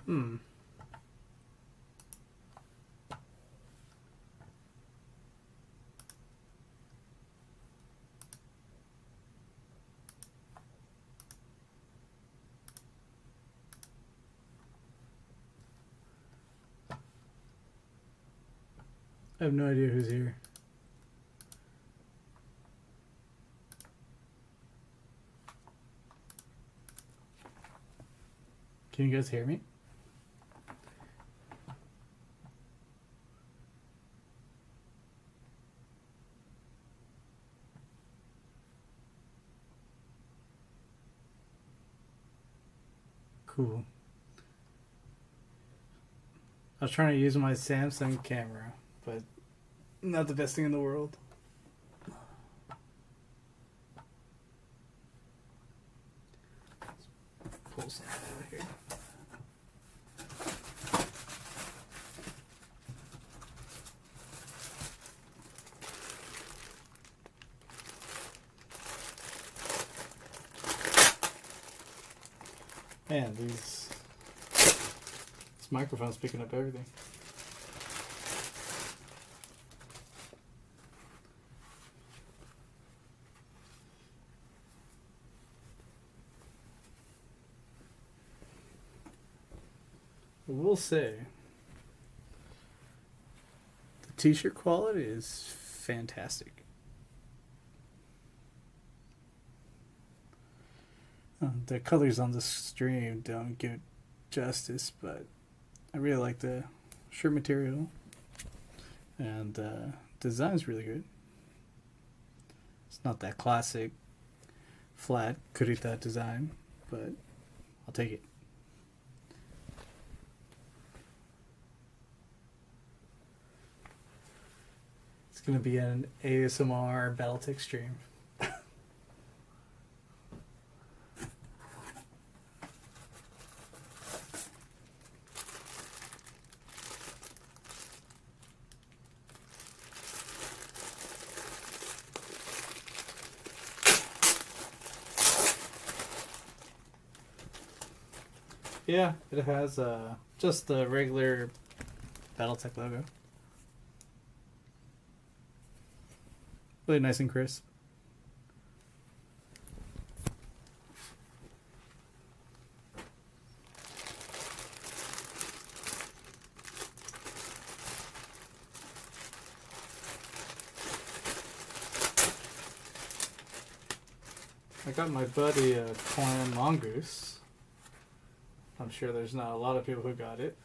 Hmm. I have no idea who's here. Can you guys hear me? Cool. I was trying to use my Samsung camera, but not the best thing in the world. Pull something out of here. Man, this microphone's picking up everything. I will say, the t-shirt quality is fantastic. The colors on the stream don't give it justice, but I really like the shirt material, and design's really good. It's not that classic flat kurita design, but I'll take it. It's gonna be an ASMR Battletech stream. Yeah, it has just the regular Battletech logo. Really nice and crisp. I got my buddy a Clan Mongoose. I'm sure there's not a lot of people who got it.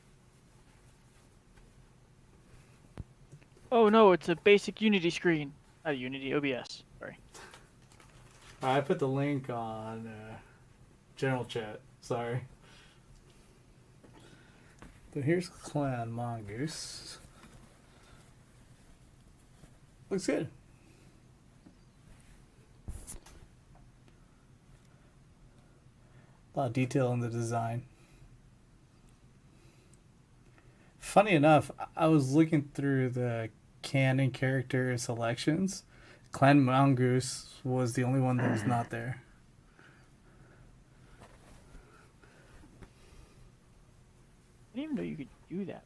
Oh no, it's a basic Unity screen. Not Unity, OBS. Sorry. I put the link on general chat. Sorry. But here's Clan Mongoose. Looks good. A lot of detail in the design. Funny enough, I was looking through the canon character selections. Clan Mongoose was the only one that was not there. I didn't even know you could do that.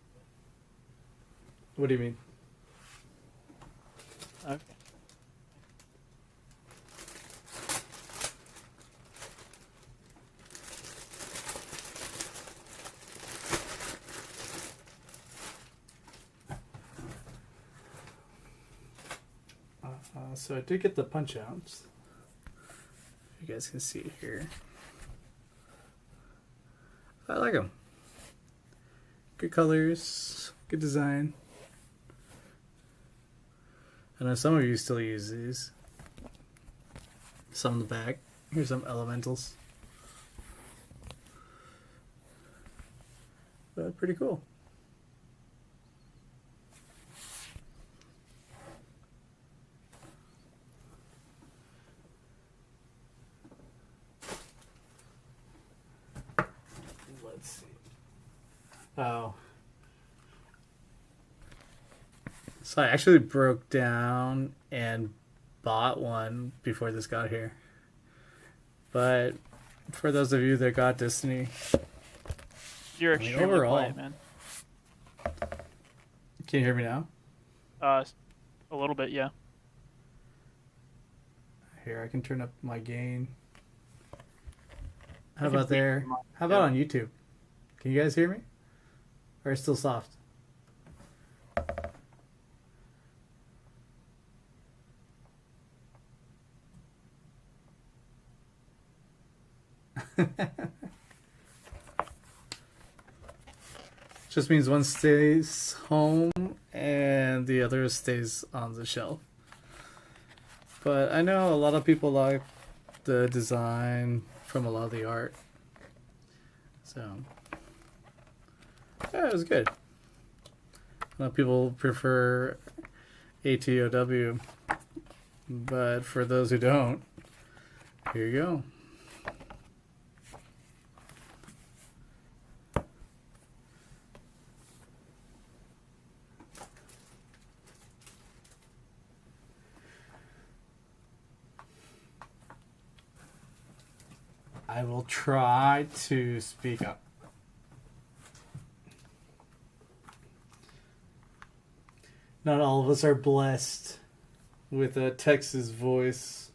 What do you mean? Okay. So I did get the punch outs. You guys can see here. I like them. Good colors, good design. I know some of you still use these. Some in the back. Here's some elementals. But pretty cool. Let's see. Oh. So I actually broke down and bought one before this got here. But for those of you that got Destiny, You're I mean, extremely overall, quiet, man. can you hear me now? A little bit, yeah. Here, I can turn up my gain. How I can about beat there? them up, How too. about on YouTube? Can you guys hear me? Or it's still soft? Just means one stays home and the other stays on the shelf. But I know a lot of people like the design from a lot of the art. So, yeah, it was good. A lot of people prefer ATOW, but for those who don't, here you go. I will try to speak up. Not all of us are blessed with a Texas voice.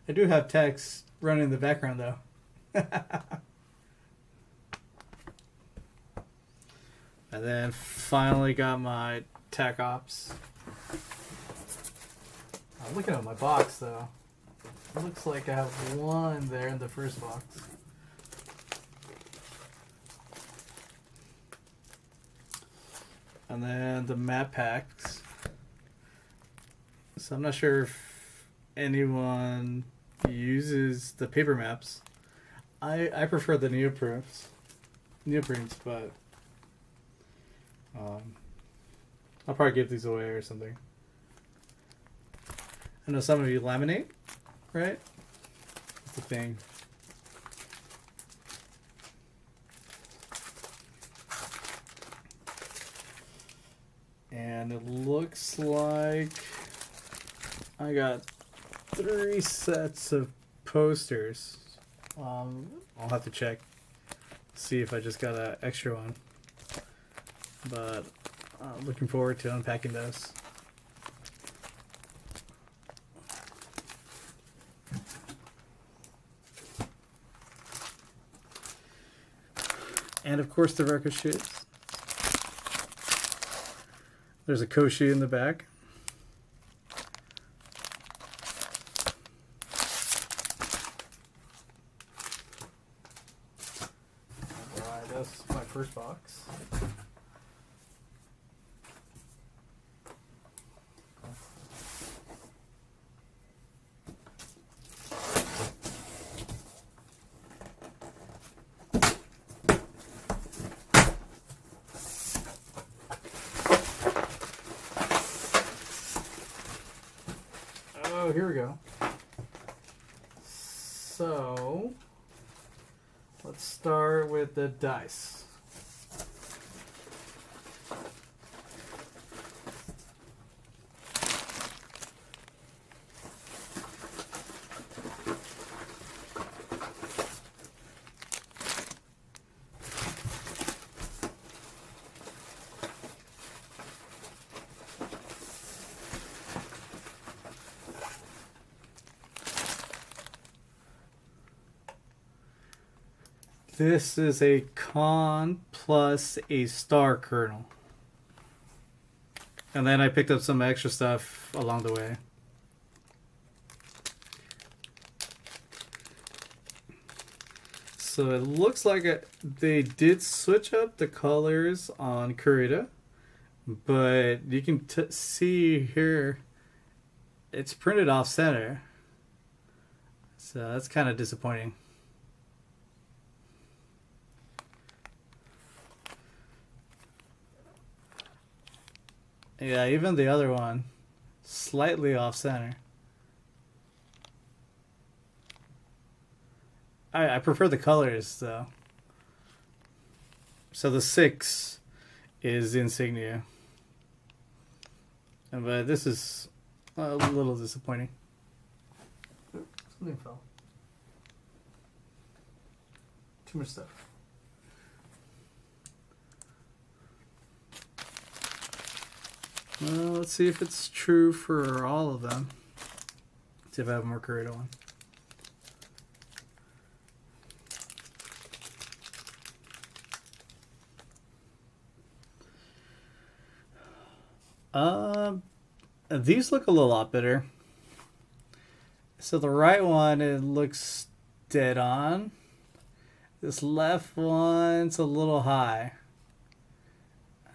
I do have text running in the background though. And then finally got my Tech Ops. I'm looking at my box though. It looks like I have one there in the first box. And then the map packs. So I'm not sure if anyone uses the paper maps. I prefer the neoprints, but I'll probably give these away or something. I know some of you laminate, right? That's the thing. And it looks like I got 3 sets of posters. I'll have to check, see if I just got an extra one. But looking forward to unpacking those. And of course the ricochets. There's a Koshi in the back. Alright, that's my first box. Oh, here we go. So, let's start with the dice. This is a con plus a star kernel. And then I picked up some extra stuff along the way. So it looks like they did switch up the colors on Kurita. But you can see here, it's printed off center. So that's kind of disappointing. Yeah, even the other one, slightly off center. I prefer the colors though. So the 6 is insignia. But this is a little disappointing. Something fell. Too much stuff. Well, let's see if it's true for all of them. Let's see if I have more Kurita one. These look a lot better. So the right one, it looks dead on. This left one's a little high.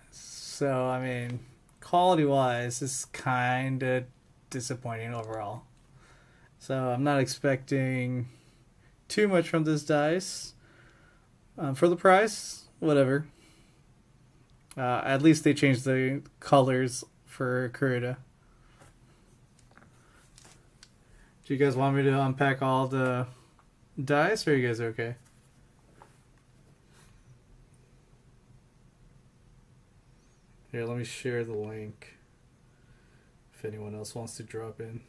So, I mean, quality-wise, it's kind of disappointing overall. So I'm not expecting too much from this dice. For the price, whatever. At least they changed the colors for Kurita. Do you guys want me to unpack all the dice, or are you guys okay? Here, let me share the link if anyone else wants to drop in.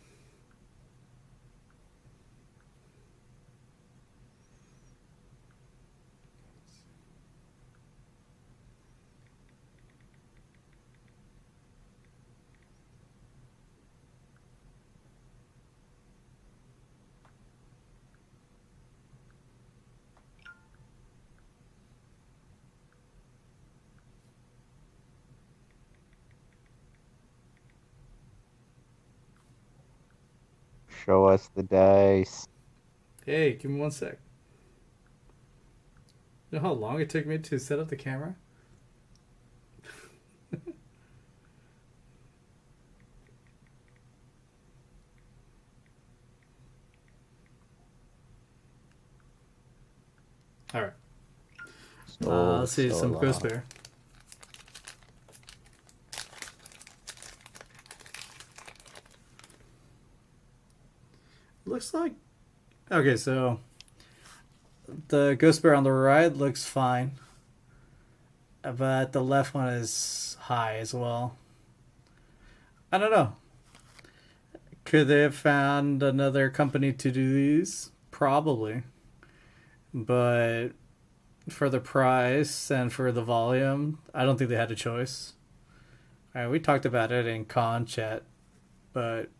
Show us the dice. Hey, give me one sec. You know how long it took me to set up the camera? Alright. Let's see, some Ghost Bear. Looks like... Okay, so... The Ghost Bear on the right looks fine. But the left one is high as well. I don't know. Could they have found another company to do these? Probably. But for the price and for the volume, I don't think they had a choice. Alright, we talked about it in con chat, but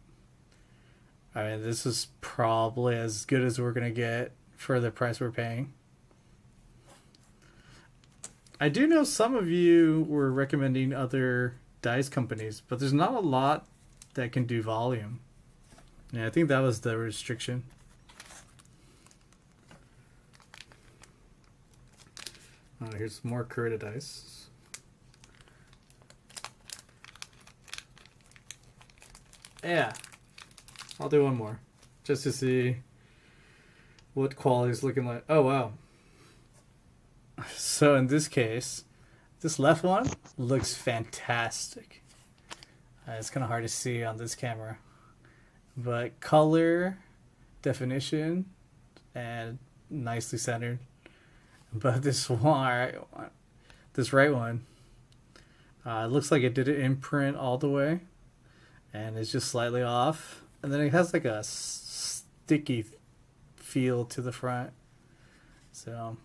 I mean, this is probably as good as we're going to get for the price we're paying. I do know some of you were recommending other dice companies, but there's not a lot that can do volume. Yeah, I think that was the restriction. Here's more Kurita dice. Yeah. I'll do one more. Just to see what quality is looking like. Oh, wow. So in this case, this left one looks fantastic. It's kind of hard to see on this camera. But color, definition, and nicely centered. But this one, this right one, it looks like it didn't imprint all the way. And it's just slightly off. And then it has like a sticky feel to the front. So,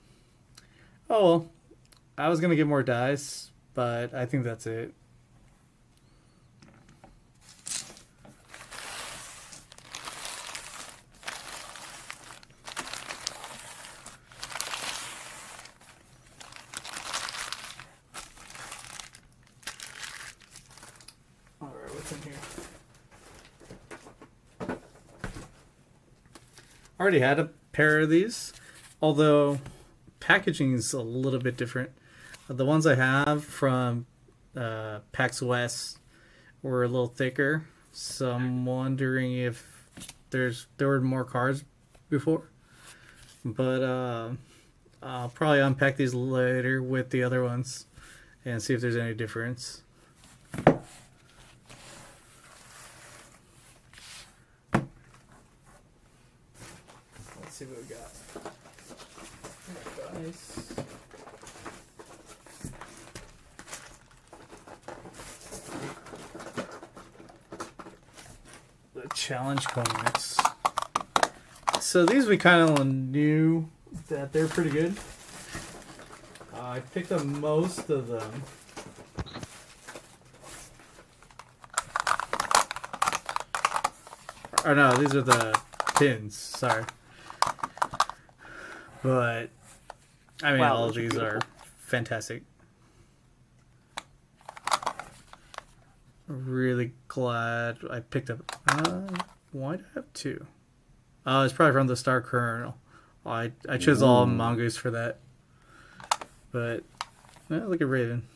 oh well. I was going to get more dice, but I think that's it. Alright, what's in here? I already had a pair of these, although packaging is a little bit different. The ones I have from PAX West were a little thicker, so I'm wondering if there were more cards before. But I'll probably unpack these later with the other ones and see if there's any difference. Let's see what we got. Nice. The challenge comics. So these we kind of knew that they're pretty good. I picked up most of them. Oh no, these are the pins. Sorry. But I mean, Wow, all of those are these are beautiful. fantastic. Really glad I picked up. Why do I have two? Oh, it's probably from the Star Kernel. I chose all Ooh. mongoose for that. But look at Raven.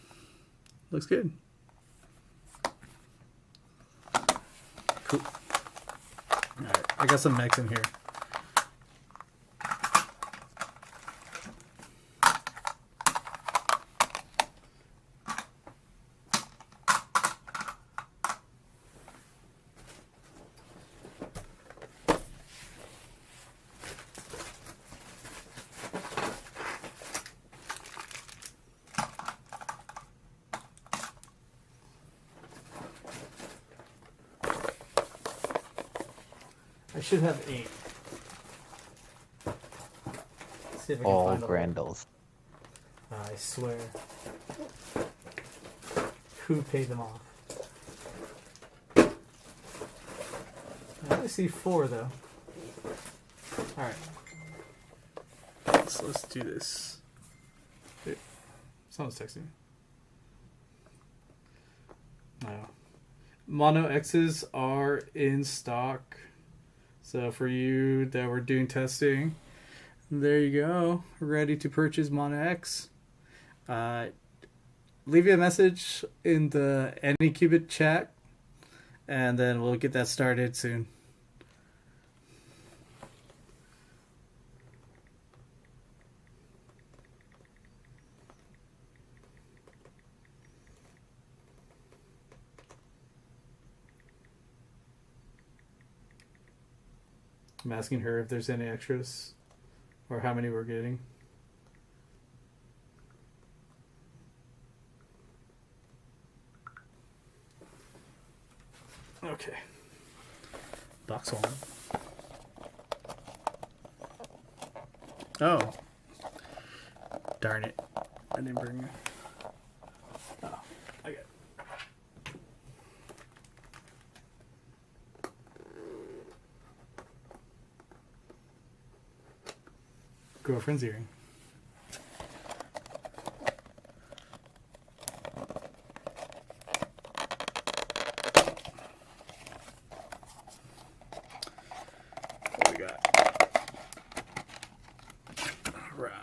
Looks good. Cool. Alright, I got some mechs in here. I should have 8. Let's see if I can All find all of them. Grandals. I swear. Who paid them off? I only see 4 though. Alright. So let's do this. Wait, someone's texting me. No. Mono X's are in stock. So for you that were doing testing, there you go. Ready to purchase Mono X. Leave you a message in the AnyQubit chat, and then we'll get that started soon. I'm asking her if there's any extras or how many we're getting. Okay. Box 1. Oh. Darn it. I didn't bring it. Oh, I got it. Girlfriend's earring. What we got? Alright.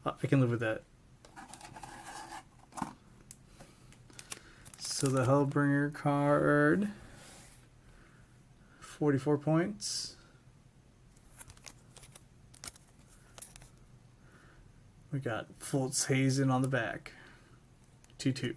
Oh, I can live with that. So the Hellbringer card. 44 points. We got Fultz Hazen on the back. 2-2.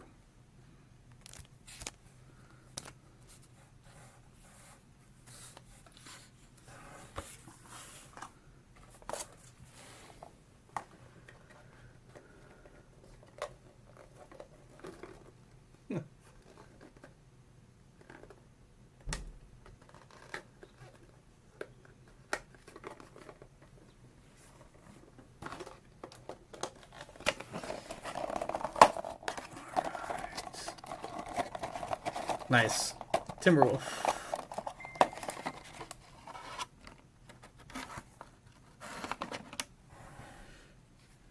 Nice. Timberwolf.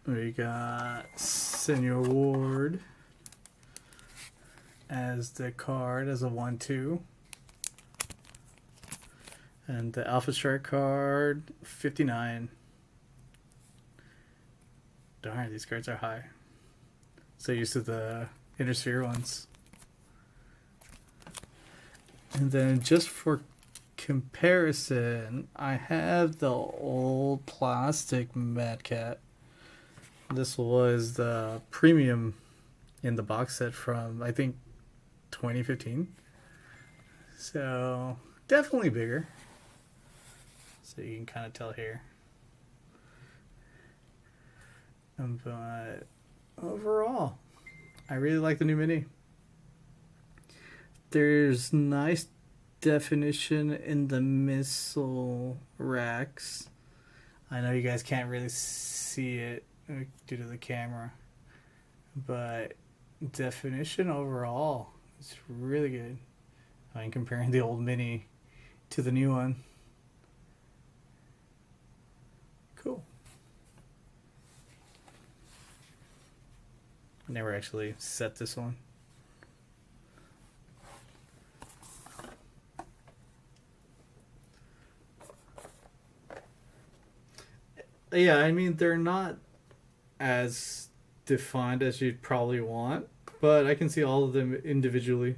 We got Senior Ward as the card as a 1-2. And the Alpha Strike card, 59. Darn, these cards are high. So used to the Inner Sphere ones. And then just for comparison, I have the old plastic Mad Cat. This was the premium in the box set from, I think, 2015. So, definitely bigger. So you can kind of tell here. But overall, I really like the new Mini. There's nice definition in the missile racks. I know you guys can't really see it due to the camera, but definition overall is really good. I mean, comparing the old Mini to the new one. Cool. Never actually set this one. Yeah, I mean, they're not as defined as you'd probably want, but I can see all of them individually.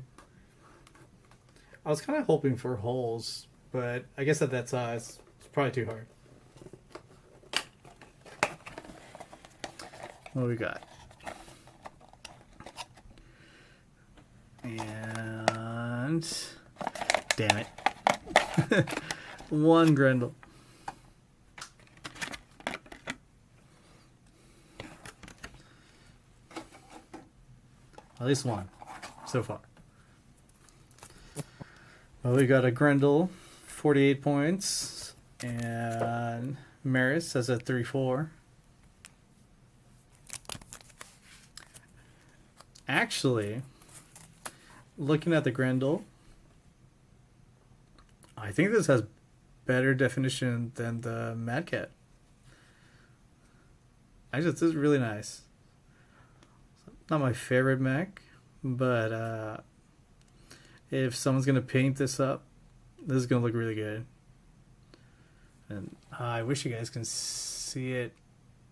I was kind of hoping for holes, but I guess at that size, it's probably too hard. What do we got? And damn it. One Grendel. At least one so far. Well, we got a Grendel, 48 points, and Maris has a 3-4. Actually, looking at the Grendel, I think this has better definition than the Mad Cat. Actually, this is really nice. Not my favorite mech, but if someone's gonna paint this up, this is gonna look really good. And I wish you guys can see it.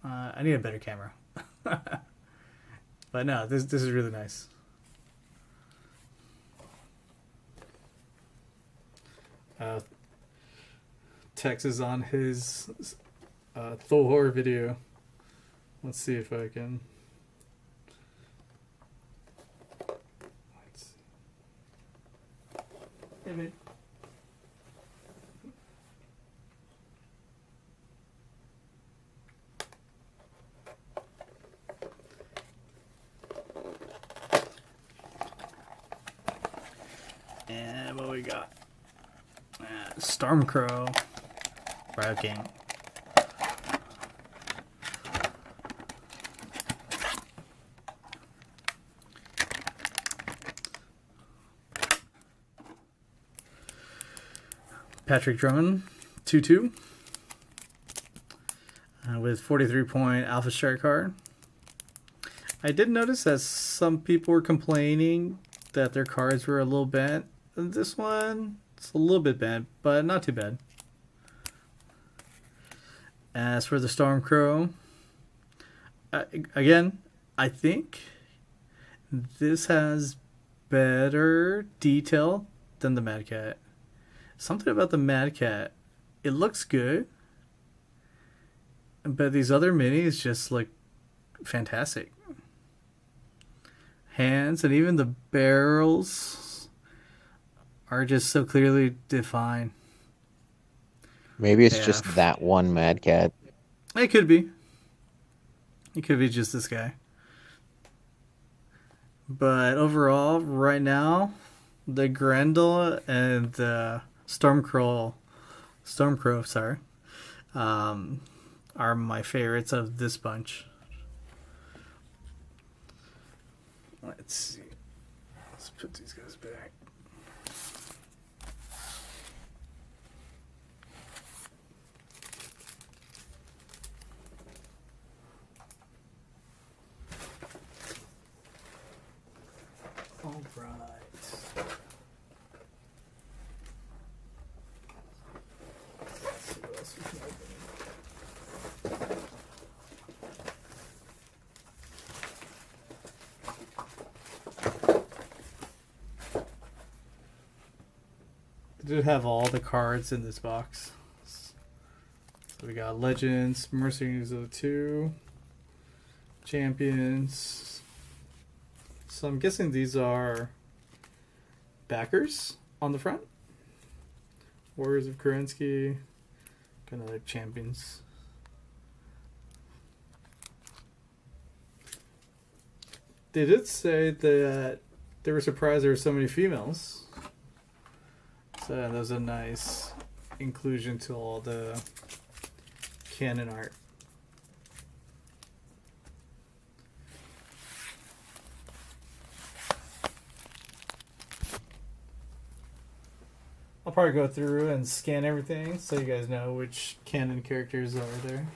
I need a better camera. But no, this is really nice. Tex is on his Thor video. Let's see if I can. Let's see. Hey, babe. And what we got? Stormcrow, Riot King. Patrick Drummond, 2-2. With 43-point Alpha Strike card. I did notice that some people were complaining that their cards were a little bent. This one, it's a little bit bent, but not too bad. As for the Stormcrow, again, I think this has better detail than the Mad Cat. Something about the Mad Cat, it looks good, but these other minis just look fantastic. Hands and even the barrels are just so clearly defined. Maybe it's just that one Mad Cat. It could be. It could be just this guy. But overall, right now, the Grendel and the Stormcrow, are my favorites of this bunch. Let's see. Let's put these guys back. All right. Let's see what else we can open. They did have all the cards in this box. So we got Legends, Mercenaries of the 2, Champions. So I'm guessing these are backers on the front. Warriors of Kerensky, kind of like Champions. They did say that they were surprised there were so many females. So that was a nice inclusion to all the Canon art. I'll probably go through and scan everything so you guys know which canon characters are there.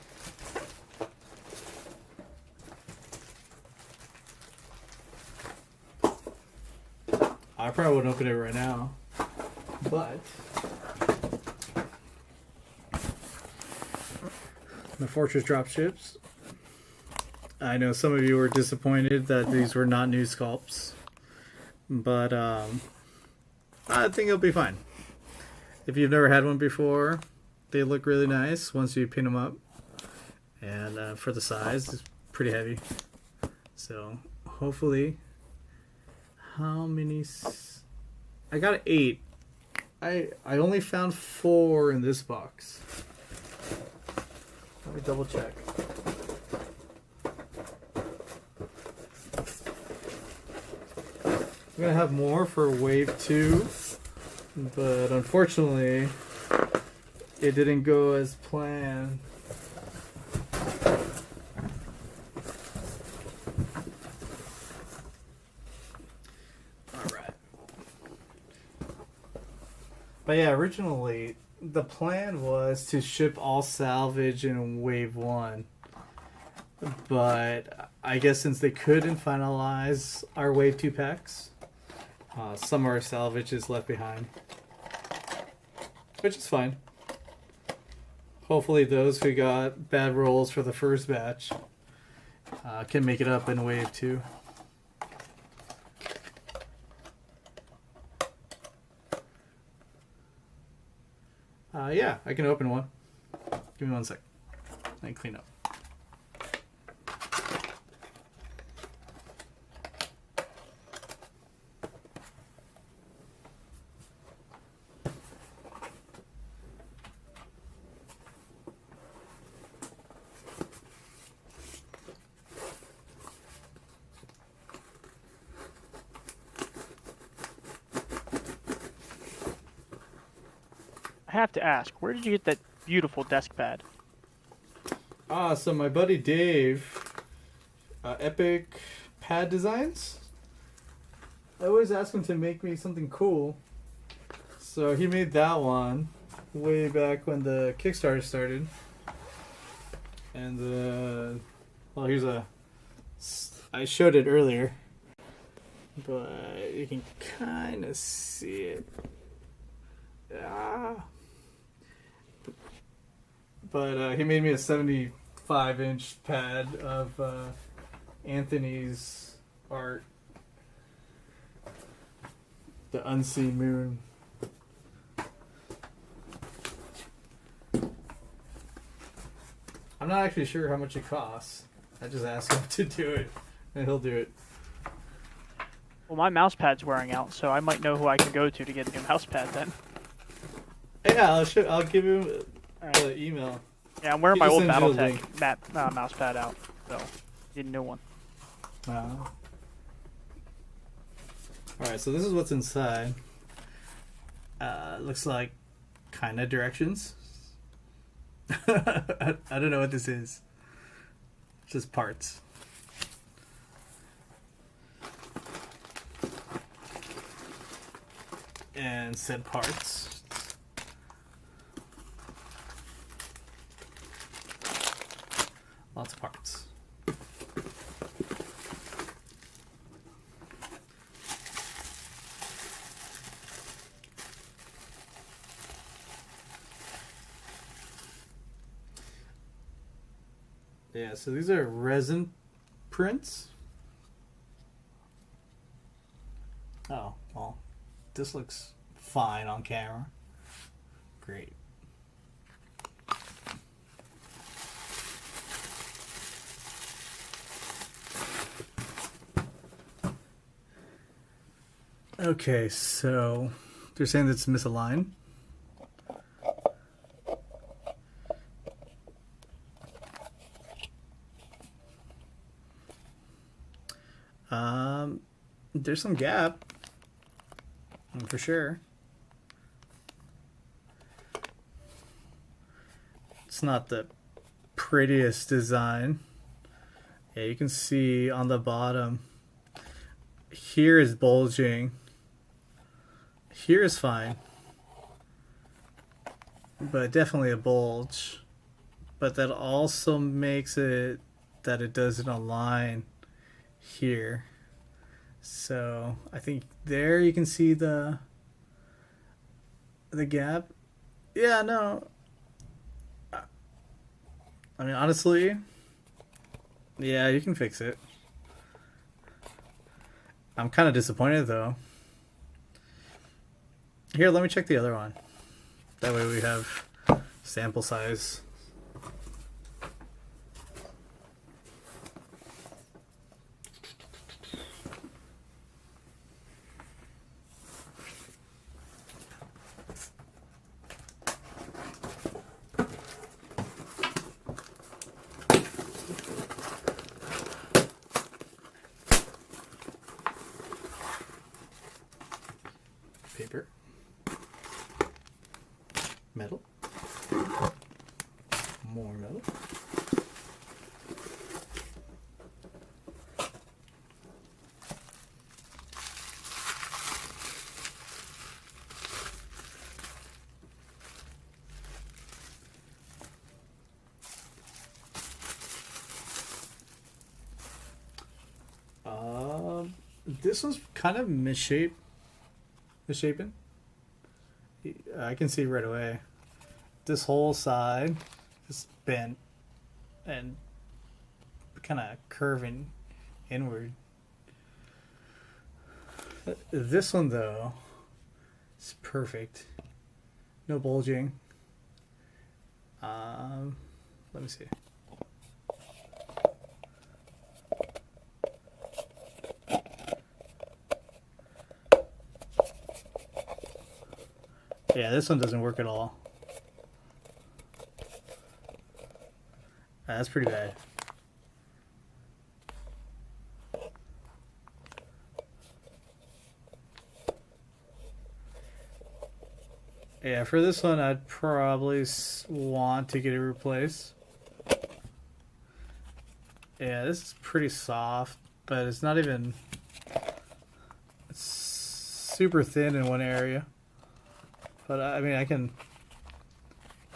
I probably wouldn't open it right now, but the Fortress dropships. I know some of you were disappointed that these were not new sculpts, but I think it'll be fine. If you've never had one before, they look really nice once you pin them up, and for the size, it's pretty heavy. So hopefully, how many? I got 8. I only found 4 in this box. Let me double check. I'm gonna have more for wave 2, but unfortunately it didn't go as planned. Alright. But yeah, originally the plan was to ship all salvage in wave 1. But I guess since they couldn't finalize our wave 2 packs, some of our salvage is left behind, which is fine. Hopefully those who got bad rolls for the first batch can make it up in wave 2. Yeah, I can open one. Give me 1 sec. Let me clean up. I have to ask, where did you get that beautiful desk pad? So my buddy Dave, Epic Pad Designs. I always ask him to make me something cool. So he made that one way back when the Kickstarter started. And well, here's I showed it earlier, but you can kind of see it. But he made me a 75-inch pad of Anthony's art, the Unseen Moon. I'm not actually sure how much it costs. I just asked him to do it, and he'll do it. Well, my mouse pad's wearing out, so I might know who I can go to get a new mouse pad then. Yeah, I'll give him Right. the email. Yeah, I'm wearing He my just old sends you a Battletech mouse pad out, so need a new one. Alright, so this is what's inside. Looks like kind of directions. I don't know what this is. Just parts. And said parts. Lots of parts. Yeah, so these are resin prints. Oh, well, this looks fine on camera. Great. Okay, so they're saying that it's misaligned. There's some gap, for sure. It's not the prettiest design. Yeah, you can see on the bottom. Here is bulging. Here is fine. But definitely a bulge. But that also makes it that it doesn't align here. So I think there you can see the gap. Yeah, no. I mean, honestly, yeah, you can fix it. I'm kind of disappointed though. Here, let me check the other one. That way we have sample size. Paper. Metal. More metal. This one's kind of misshapen. I can see right away. This whole side is bent and kind of curving inward. This one though is perfect. No bulging. Let me see. Yeah, this one doesn't work at all. That's pretty bad. Yeah, for this one, I'd probably want to get it replaced. Yeah, this is pretty soft, but it's not even... It's super thin in one area. But I mean, I can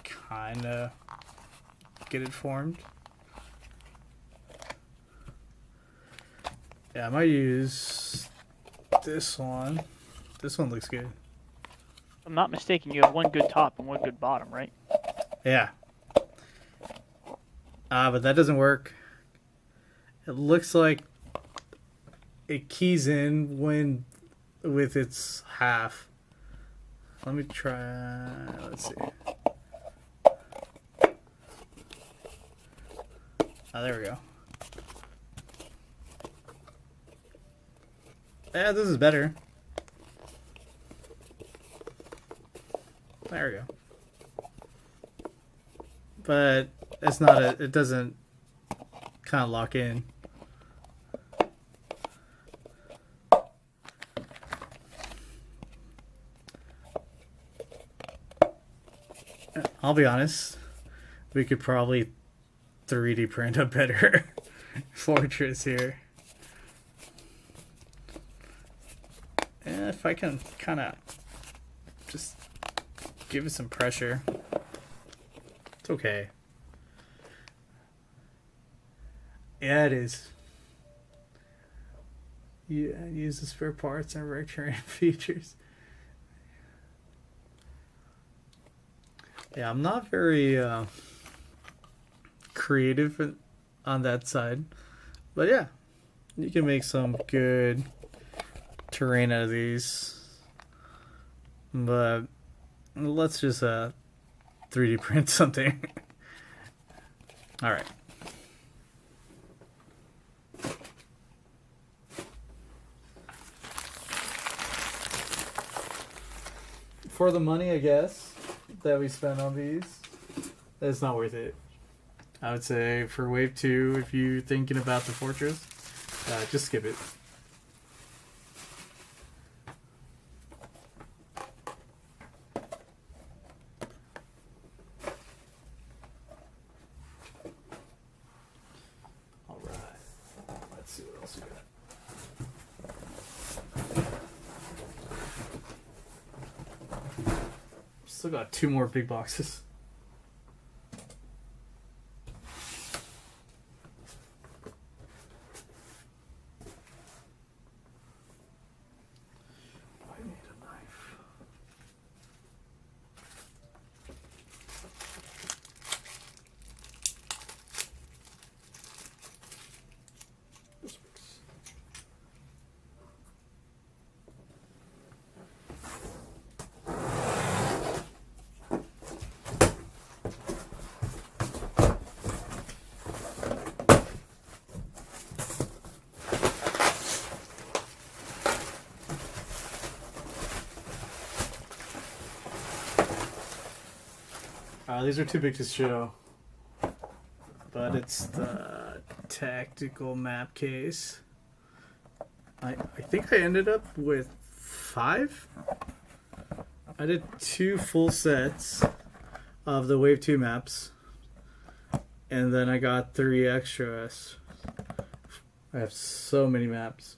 kind of get it formed. Yeah, I might use this one. This one looks good. If I'm not mistaken, you have one good top and one good bottom, right? Yeah. But that doesn't work. It looks like it keys in when with its half. Let me try. Let's see. There we go. Yeah, this is better. There we go. But it's not a. It doesn't kind of lock in. I'll be honest, we could probably 3D print a better fortress here. And if I can kind of just give it some pressure, it's okay. Yeah, it is. Yeah, use the spare parts and recurring features. Yeah, I'm not very creative on that side. But yeah, you can make some good terrain out of these. But let's just 3D print something. Alright. For the money, I guess, that we spent on these, it's not worth it. I would say for wave 2, if you're thinking about the fortress, just skip it. Still got 2 more big boxes. I need a knife. This works. These are too big to show, but it's the tactical map case. I think I ended up with 5. I did 2 full sets of the Wave 2 maps, and then I got 3 extras. I have so many maps,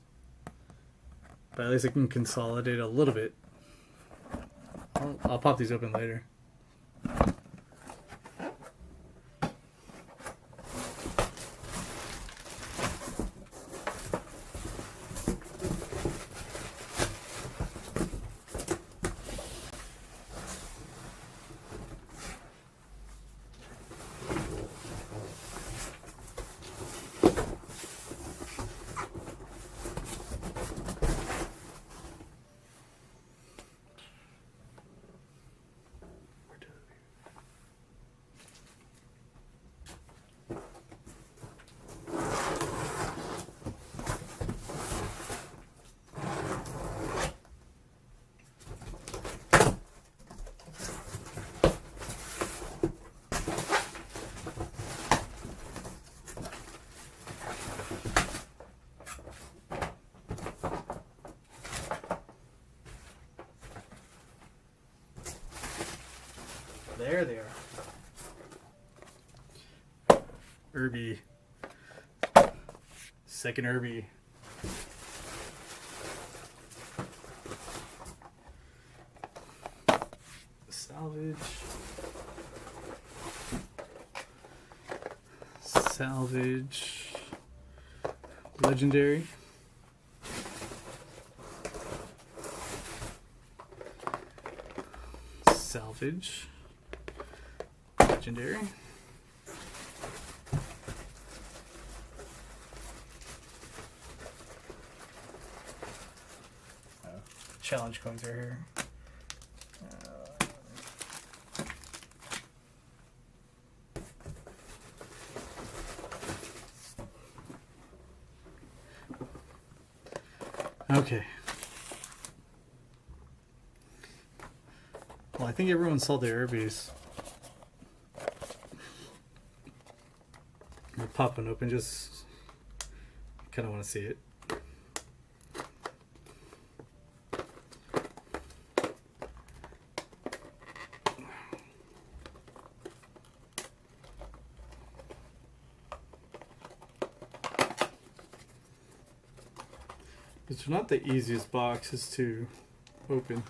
but at least I can consolidate a little bit. I'll pop these open later. There they are. Irby. Second Irby. Salvage. Salvage. Legendary. Salvage. Legendary. Challenge coins are here. Okay. Well, I think everyone saw the Irbies. I'll pop one open, just kind of want to see it. It's not the easiest boxes to open.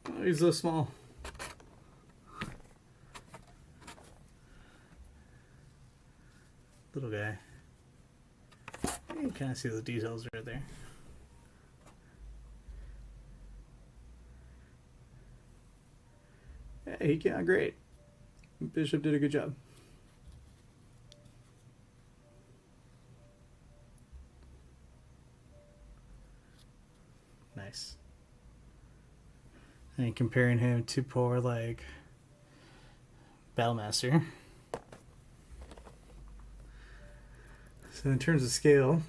Oh, he's so small. Little guy. You can kind of see the details right there. Yeah, he came out great. Bishop did a good job. Nice. And comparing him to poor like Battlemaster. So in terms of scale,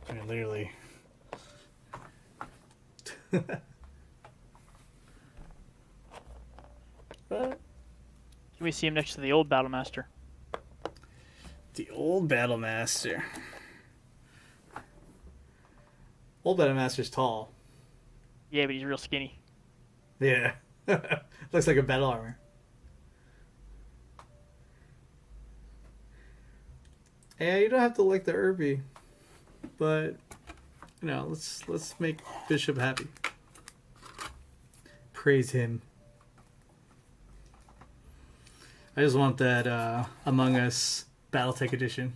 I mean literally. But Can we see him next to the old Battlemaster? the old Battlemaster. Old Battlemaster's tall. Yeah, but he's real skinny. Yeah. Looks like a battle armor. Yeah, you don't have to like the Irby, but You know, let's make Bishop happy. Praise him. I just want that Among Us Battletech edition.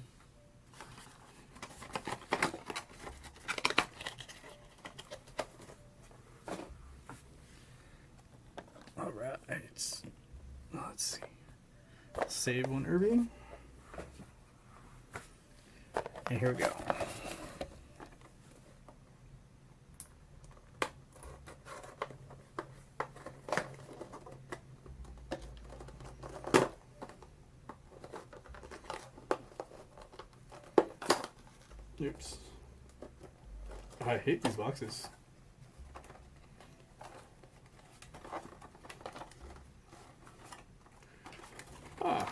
All right. Let's see. Save one Irving. And here we go. Oops. I hate these boxes. Got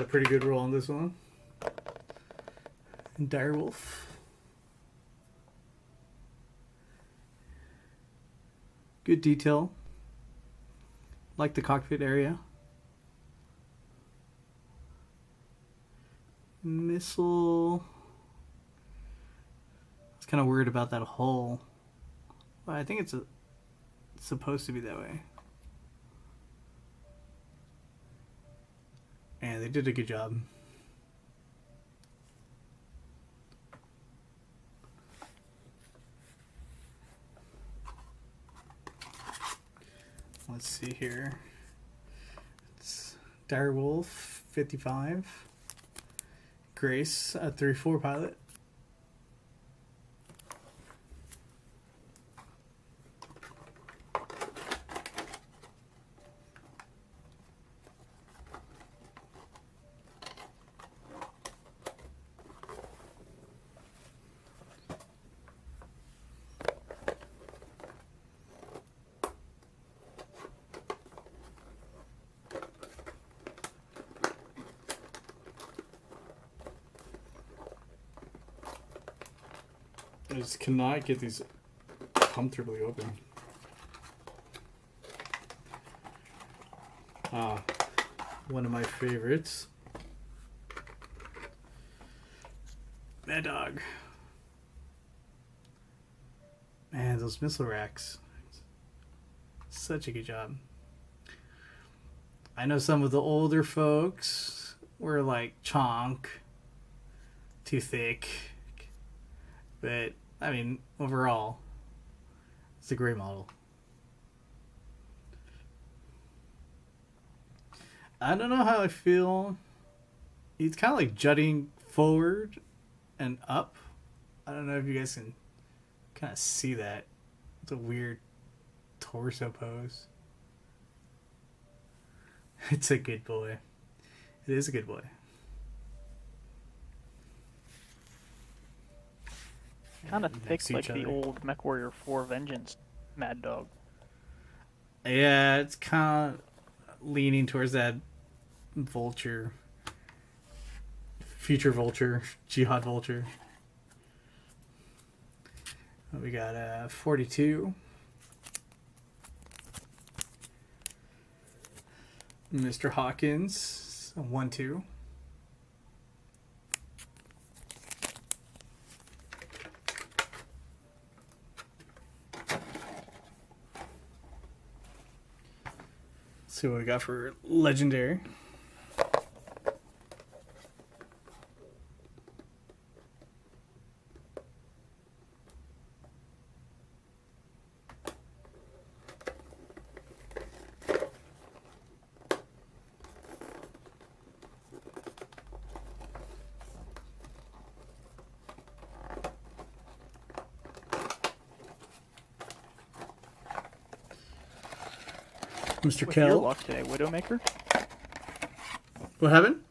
a pretty good roll on this one. And Direwolf. Good detail. Like the cockpit area. Missile. I was kind of worried about that hole. Well, I think it's supposed to be that way. And they did a good job. Let's see here. It's Direwolf 55. Grace, a 3-4 pilot. I just cannot get these comfortably open. One of my favorites. Mad Dog. Man, those missile racks. Such a good job. I know some of the older folks were like chonk, too thick. But, I mean, overall, it's a great model. I don't know how I feel. He's kind of like jutting forward and up. I don't know if you guys can kind of see that. It's a weird torso pose. It's a good boy. It is a good boy. Kind of thick, like the old MechWarrior 4 Vengeance Mad Dog. Yeah, it's kind of leaning towards that Vulture, future Vulture, Jihad Vulture. We got 42. Mr. Hawkins, 1-2. See what we got for legendary. Mr. With Kell. your luck today, Widowmaker. What happened?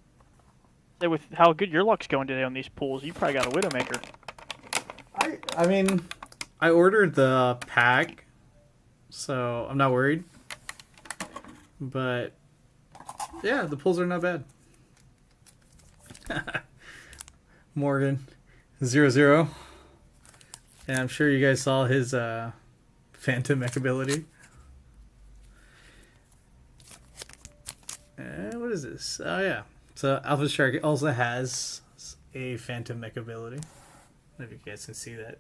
Say, with how good your luck's going today on these pools, you probably got a Widowmaker. I mean, I ordered the pack, so I'm not worried. But yeah, the pulls are not bad. Morgan, 0-0. And I'm sure you guys saw his Phantom Mech ability. What is this? Oh yeah. So Alpha Shark also has a Phantom Mech ability. I don't know if you guys can see that.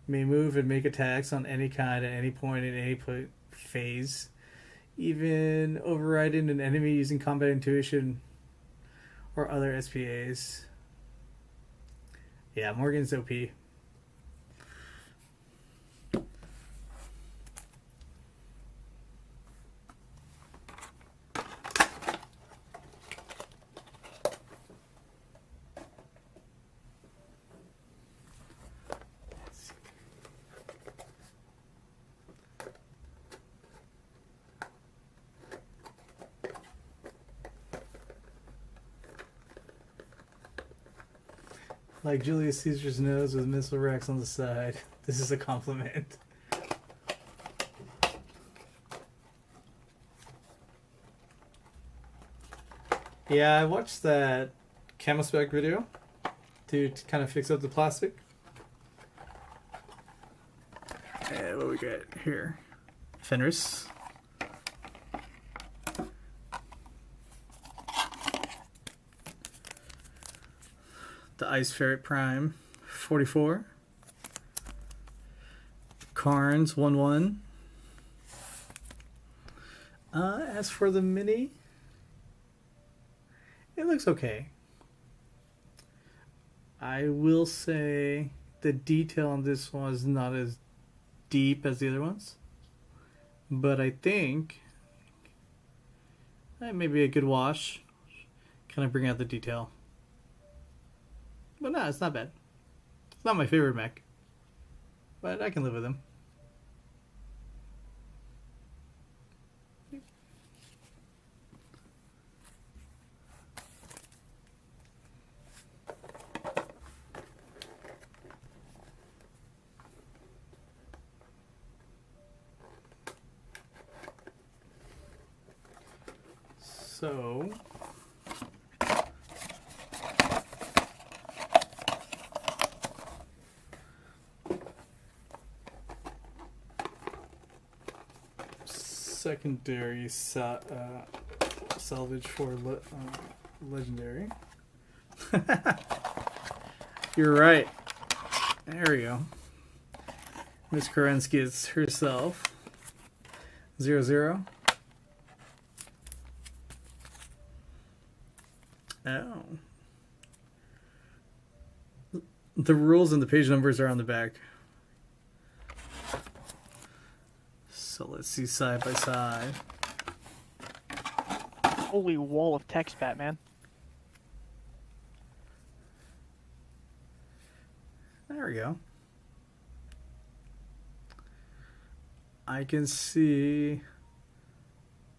May move and make attacks on any kind at any point in any phase. Even overriding an enemy using combat intuition or other SPAs. Yeah, Morgan's OP. Like Julius Caesar's nose with missile racks on the side. This is a compliment. Yeah, I watched that camo spec video to kind of fix up the plastic. What we got here? Fenris. The Ice Ferret Prime 44. Carnes 1-1. As for the mini, it looks okay. I will say the detail on this one is not as deep as the other ones, but I think that may be a good wash. Kind of bring out the detail. But no, it's not bad. It's not my favorite mech, but I can live with him. So secondary salvage for legendary. You're right. There we go. Miss Kerensky is herself. 0-0. Oh. The rules and the page numbers are on the back. So let's see side by side. Holy wall of text, Batman. There we go. I can see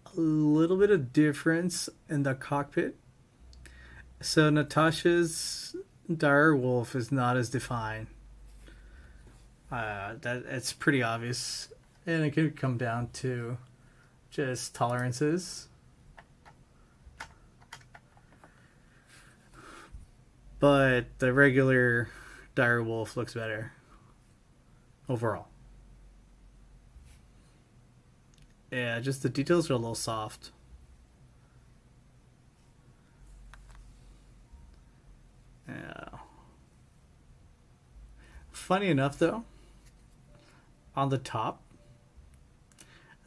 a little bit of difference in the cockpit. So Natasha's dire wolf is not as defined. It's pretty obvious. And it could come down to just tolerances. But the regular dire wolf looks better overall. Yeah, just the details are a little soft. Yeah. Funny enough, though, on the top,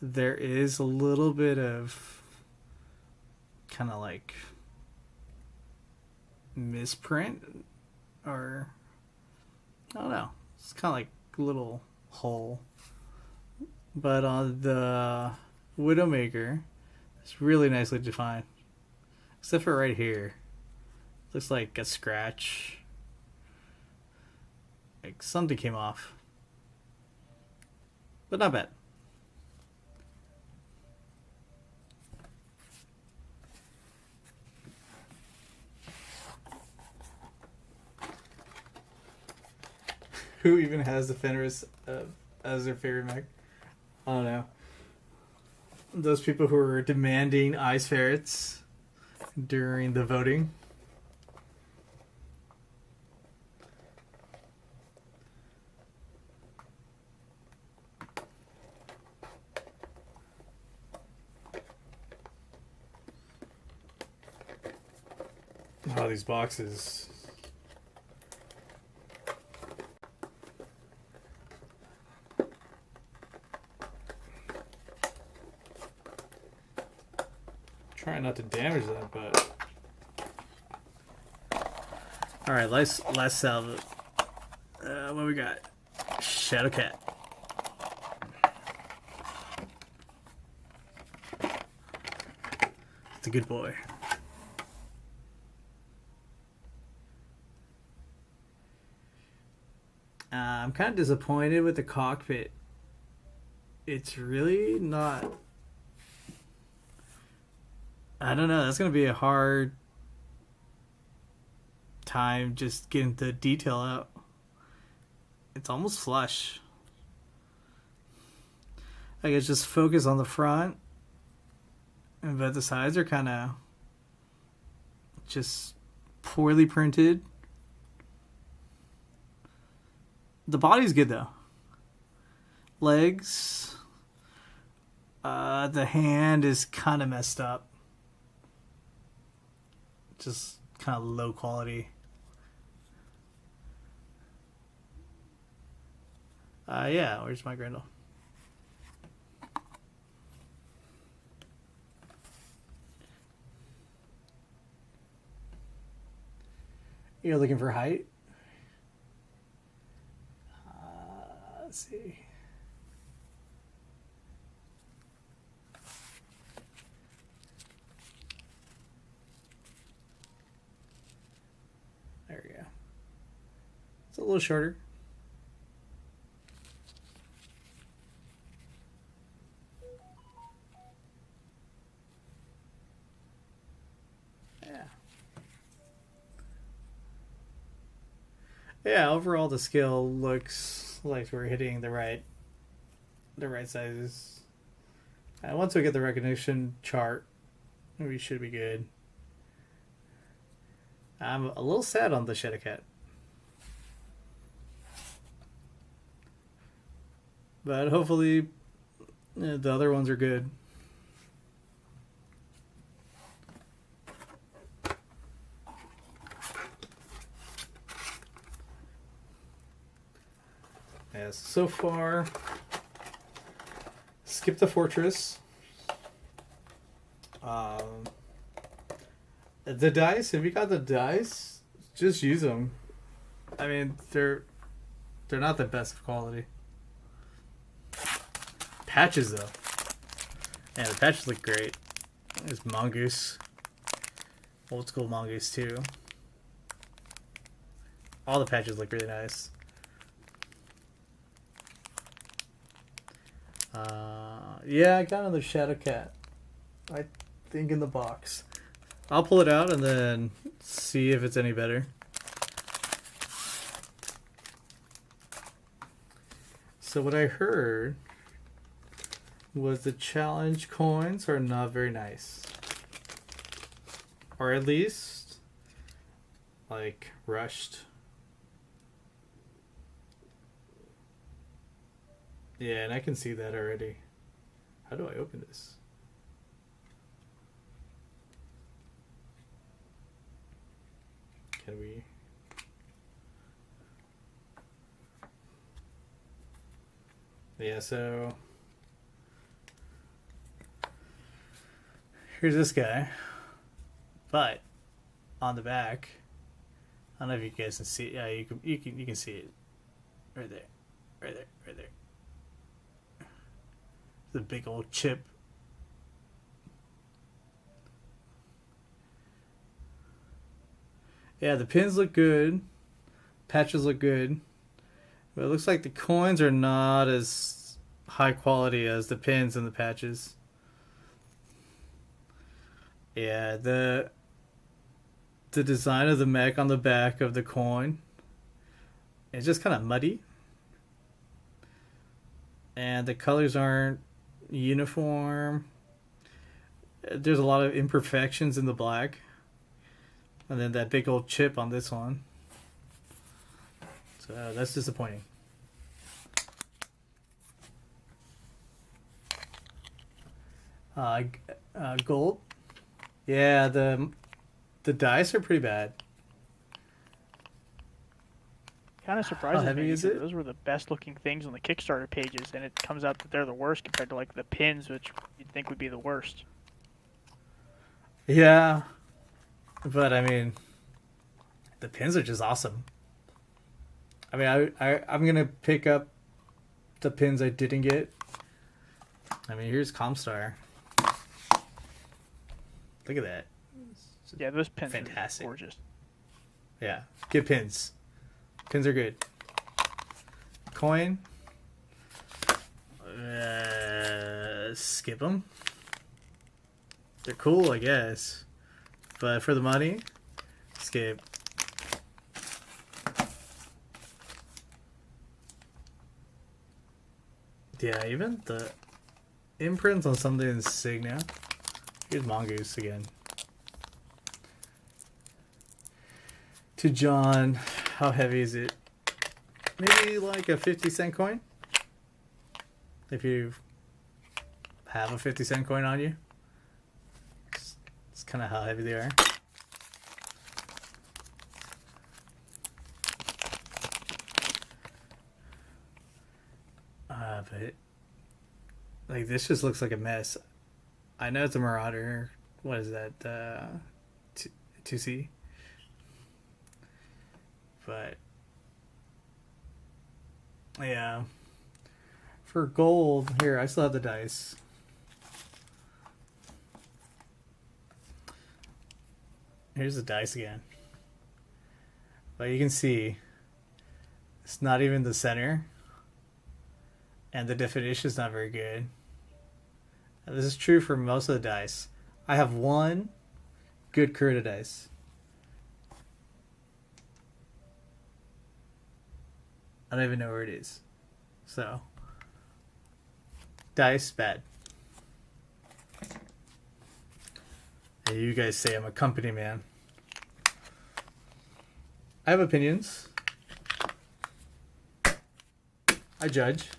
there is a little bit of kind of like misprint, or I don't know. It's kind of like a little hole. But on the Widowmaker, it's really nicely defined. Except for right here. Looks like a scratch. Like something came off. But not bad. Who even has the Fenris as their favorite mech? I don't know. Those people who are demanding ice ferrets during the voting. Oh, these boxes. trying not to damage that, but... Alright, last salvo. What we got? Shadow Cat. It's a good boy. I'm kind of disappointed with the cockpit. It's really not... I don't know, that's going to be a hard time just getting the detail out. It's almost flush. I guess just focus on the front, but the sides are kind of just poorly printed. The body's good though. Legs, the hand is kind of messed up. Just kind of low quality. Yeah, where's my Grendel? You're looking for height? Let's see. There we go. It's a little shorter. Yeah, overall the scale looks like we're hitting the right sizes. And once we get the recognition chart, we should be good. I'm a little sad on the Shadow Cat. But hopefully the other ones are good. Yeah, so far, skip the fortress. The dice, if you got the dice, just use them. I mean, they're not the best of quality. Patches though, yeah, the patches look great. There's Mongoose, old school Mongoose too. All the patches look really nice. Yeah, I got another Shadow Cat. I think in the box. I'll pull it out and then see if it's any better. So what I heard was the challenge coins are not very nice. Or at least, like, rushed. Yeah, and I can see that already. How do I open this? Can we... Yeah, so... Here's this guy. But, on the back... I don't know if you guys can see... Yeah, you can see it. Right there. Right there. Right there. The big old chip. Yeah, the pins look good. Patches look good. But it looks like the coins are not as high quality as the pins and the patches. Yeah, the design of the mech on the back of the coin is just kind of muddy. And the colors aren't uniform. There's a lot of imperfections in the black. And then that big old chip on this one. So that's disappointing. Gold. Yeah, the dice are pretty bad. Kind of surprises heavy me. is it? Those were the best looking things on the Kickstarter pages, and it comes out that they're the worst compared to like the pins, which you'd think would be the worst. Yeah, but I mean, the pins are just awesome. I mean, I'm gonna pick up the pins I didn't get. I mean, here's Comstar. Look at that. Yeah, those pins Fantastic. are gorgeous. Yeah, get pins. Pins are good. Coin. Skip them. They're cool, I guess. But for the money, skip. Yeah, even the imprints on something is sick now. Here's Mongoose again. To John, how heavy is it? Maybe like a 50-cent coin? If you have a 50-cent coin on you. It's kind of how heavy they are. But like this just looks like a mess. I know it's a Marauder. What is that? 2C. But yeah, for gold here, I still have the dice. Here's the dice again. But you can see it's not even the center. And the definition is not very good. And this is true for most of the dice. I have one good Kurita dice. I don't even know where it is. So, dice, bad. And you guys say I'm a company man. I have opinions. I judge.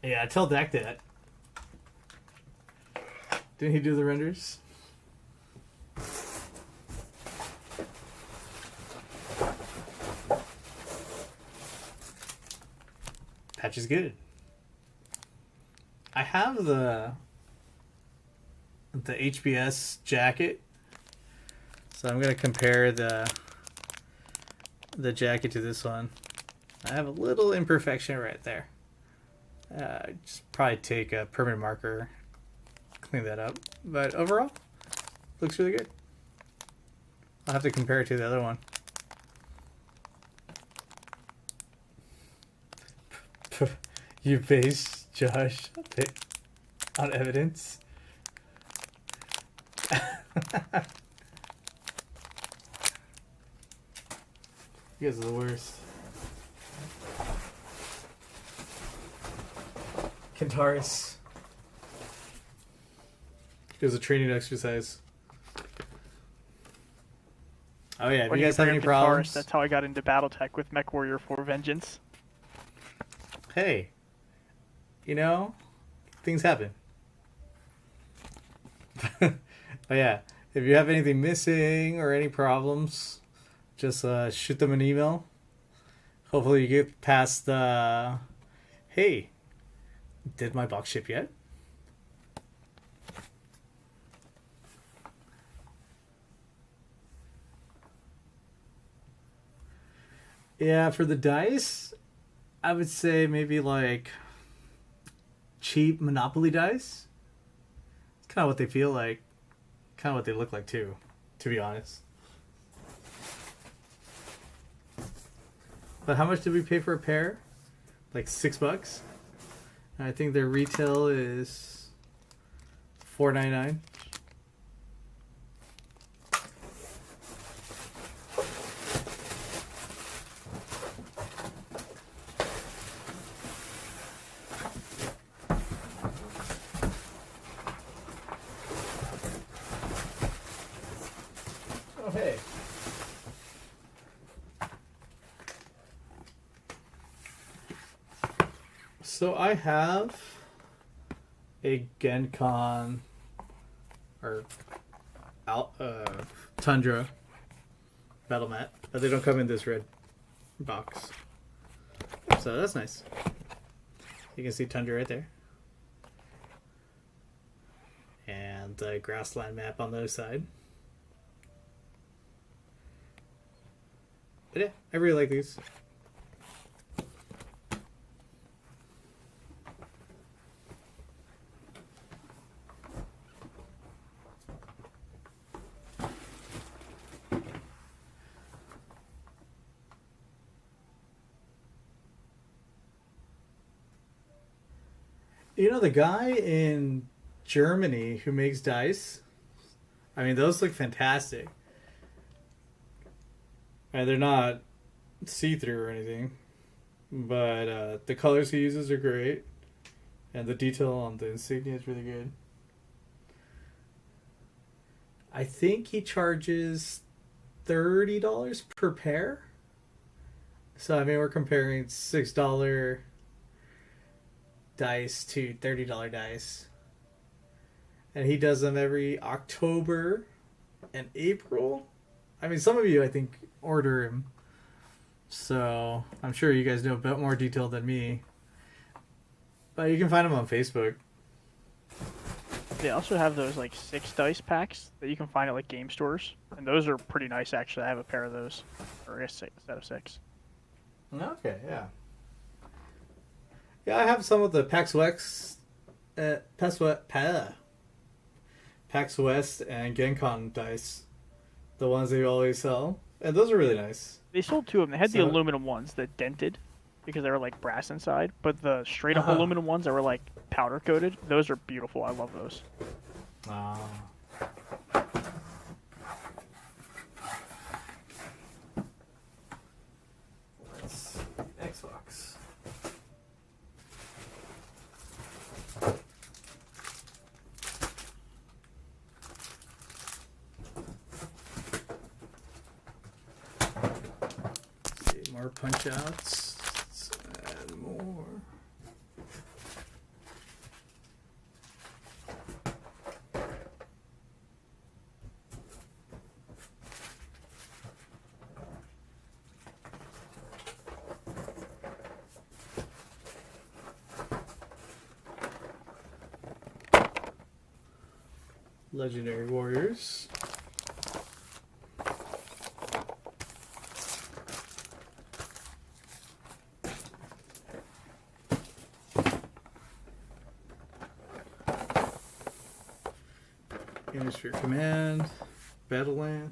Yeah, tell Dak that. Didn't he do the renders? Patch is good. I have the HBS jacket, so I'm gonna compare the jacket to this one. I have a little imperfection right there. Just probably take a permanent marker, clean that up. But overall, looks really good. I'll have to compare it to the other one. You base Josh on evidence? You guys are the worst. Kentaris. It was a training exercise. Oh yeah, if When you guys have any problems... That's how I got into Battletech with Mech Warrior 4 Vengeance. Hey, you know, things happen. But yeah, if you have anything missing or any problems, just shoot them an email. Hopefully you get past the, hey, did my box ship yet? Yeah, for the dice, I would say maybe like cheap Monopoly dice. It's kind of what they feel like. Kind of what they look like too, to be honest. But how much did we pay for a pair? Like $6. And I think their retail is $4.99. Oh hey. So I have a Gencon or Tundra battle mat, but they don't come in this red. box. So that's nice. You can see Tundra right there. And the grassland map on the other side. But yeah, I really like these. You know the guy in Germany who makes dice? I mean, those look fantastic. And they're not see-through or anything. But the colors he uses are great. And the detail on the insignia is really good. I think he charges $30 per pair. So, I mean, we're comparing $6 dice to $30 dice. And he does them every October and April. I mean, some of you, I think, order him. So, I'm sure you guys know a bit more detail than me. But you can find him on Facebook. They also have those like 6 dice packs that you can find at like game stores, and those are pretty nice actually. I have a pair of those, or a set of 6. Okay, yeah. Yeah, I have some of the PAX West, PAX West and GenCon dice, the ones they always sell, and those are really nice. They sold 2 of them. They had the So- aluminum ones that dented because they were like brass inside, but the straight up aluminum ones that were like powder coated, those are beautiful. I love those. Let's see. Xbox. See, more punch outs. Let's add more. Legendary Warriors. Hemisphere Command. Battletech.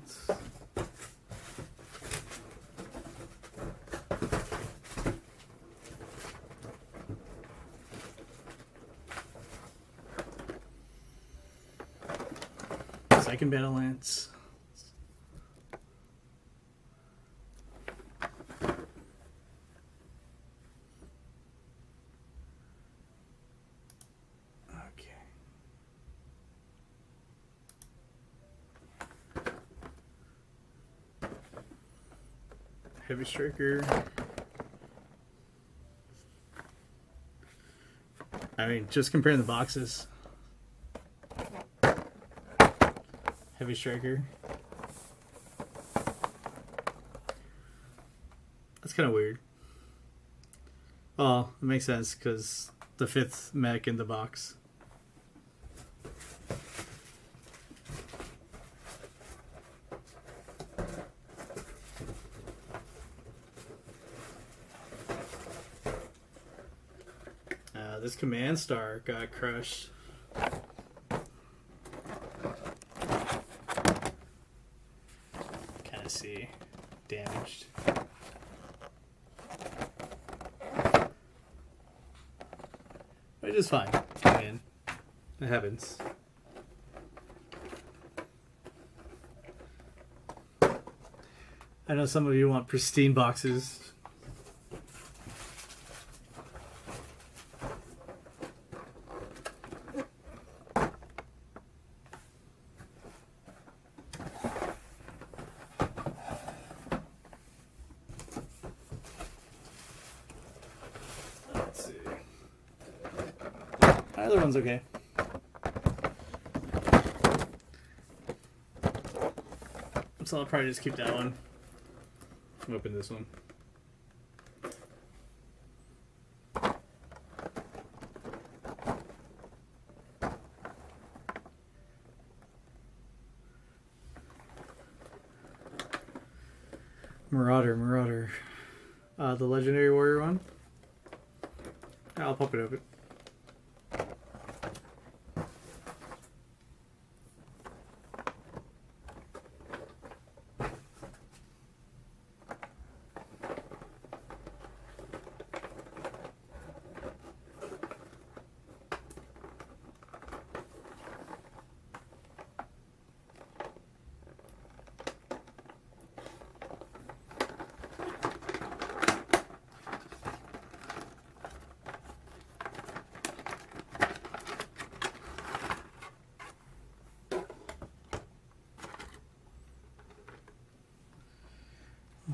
Second Battletech. Okay. Heavy Striker. I mean, just comparing the boxes. Heavy Striker. That's kind of weird. Oh, it makes sense because the 5th mech in the box. This Command Star got crushed. Kind of see damaged. Which is fine. I mean, it happens. I know some of you want pristine boxes. Let's see. Either one's okay. So I'll probably just keep that one. Open this one. Marauder. The Legendary Warrior one. I'll pop it open.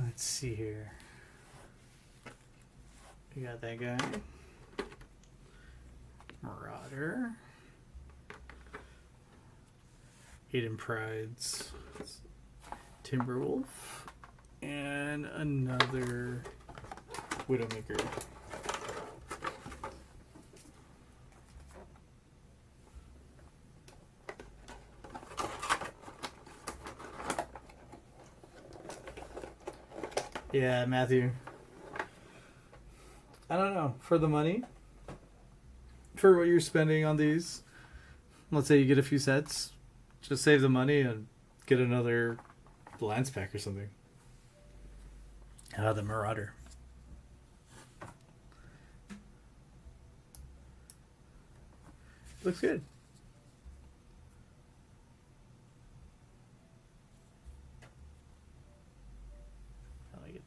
Let's see here. We got that guy. Marauder. Eden Pride's Timberwolf. And another Widowmaker. Yeah, Matthew. I don't know. For the money, for what you're spending on these, let's say you get a few sets, just save the money and get another Lance pack or something. The Marauder. Looks good.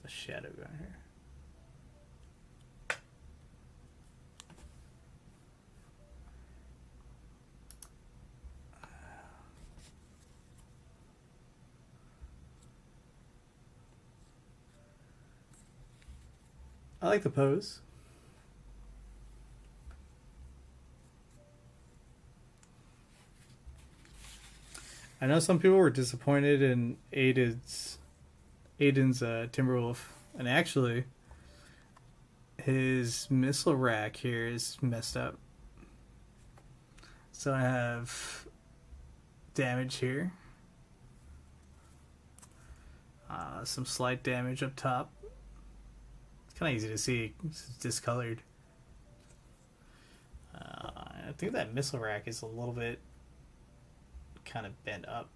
The shadow going here. I like the pose. I know some people were disappointed in Aiden's Timberwolf, and actually his missile rack here is messed up. So I have damage here, some slight damage up top. It's kind of easy to see, it's discolored. I think that missile rack is a little bit kind of bent up.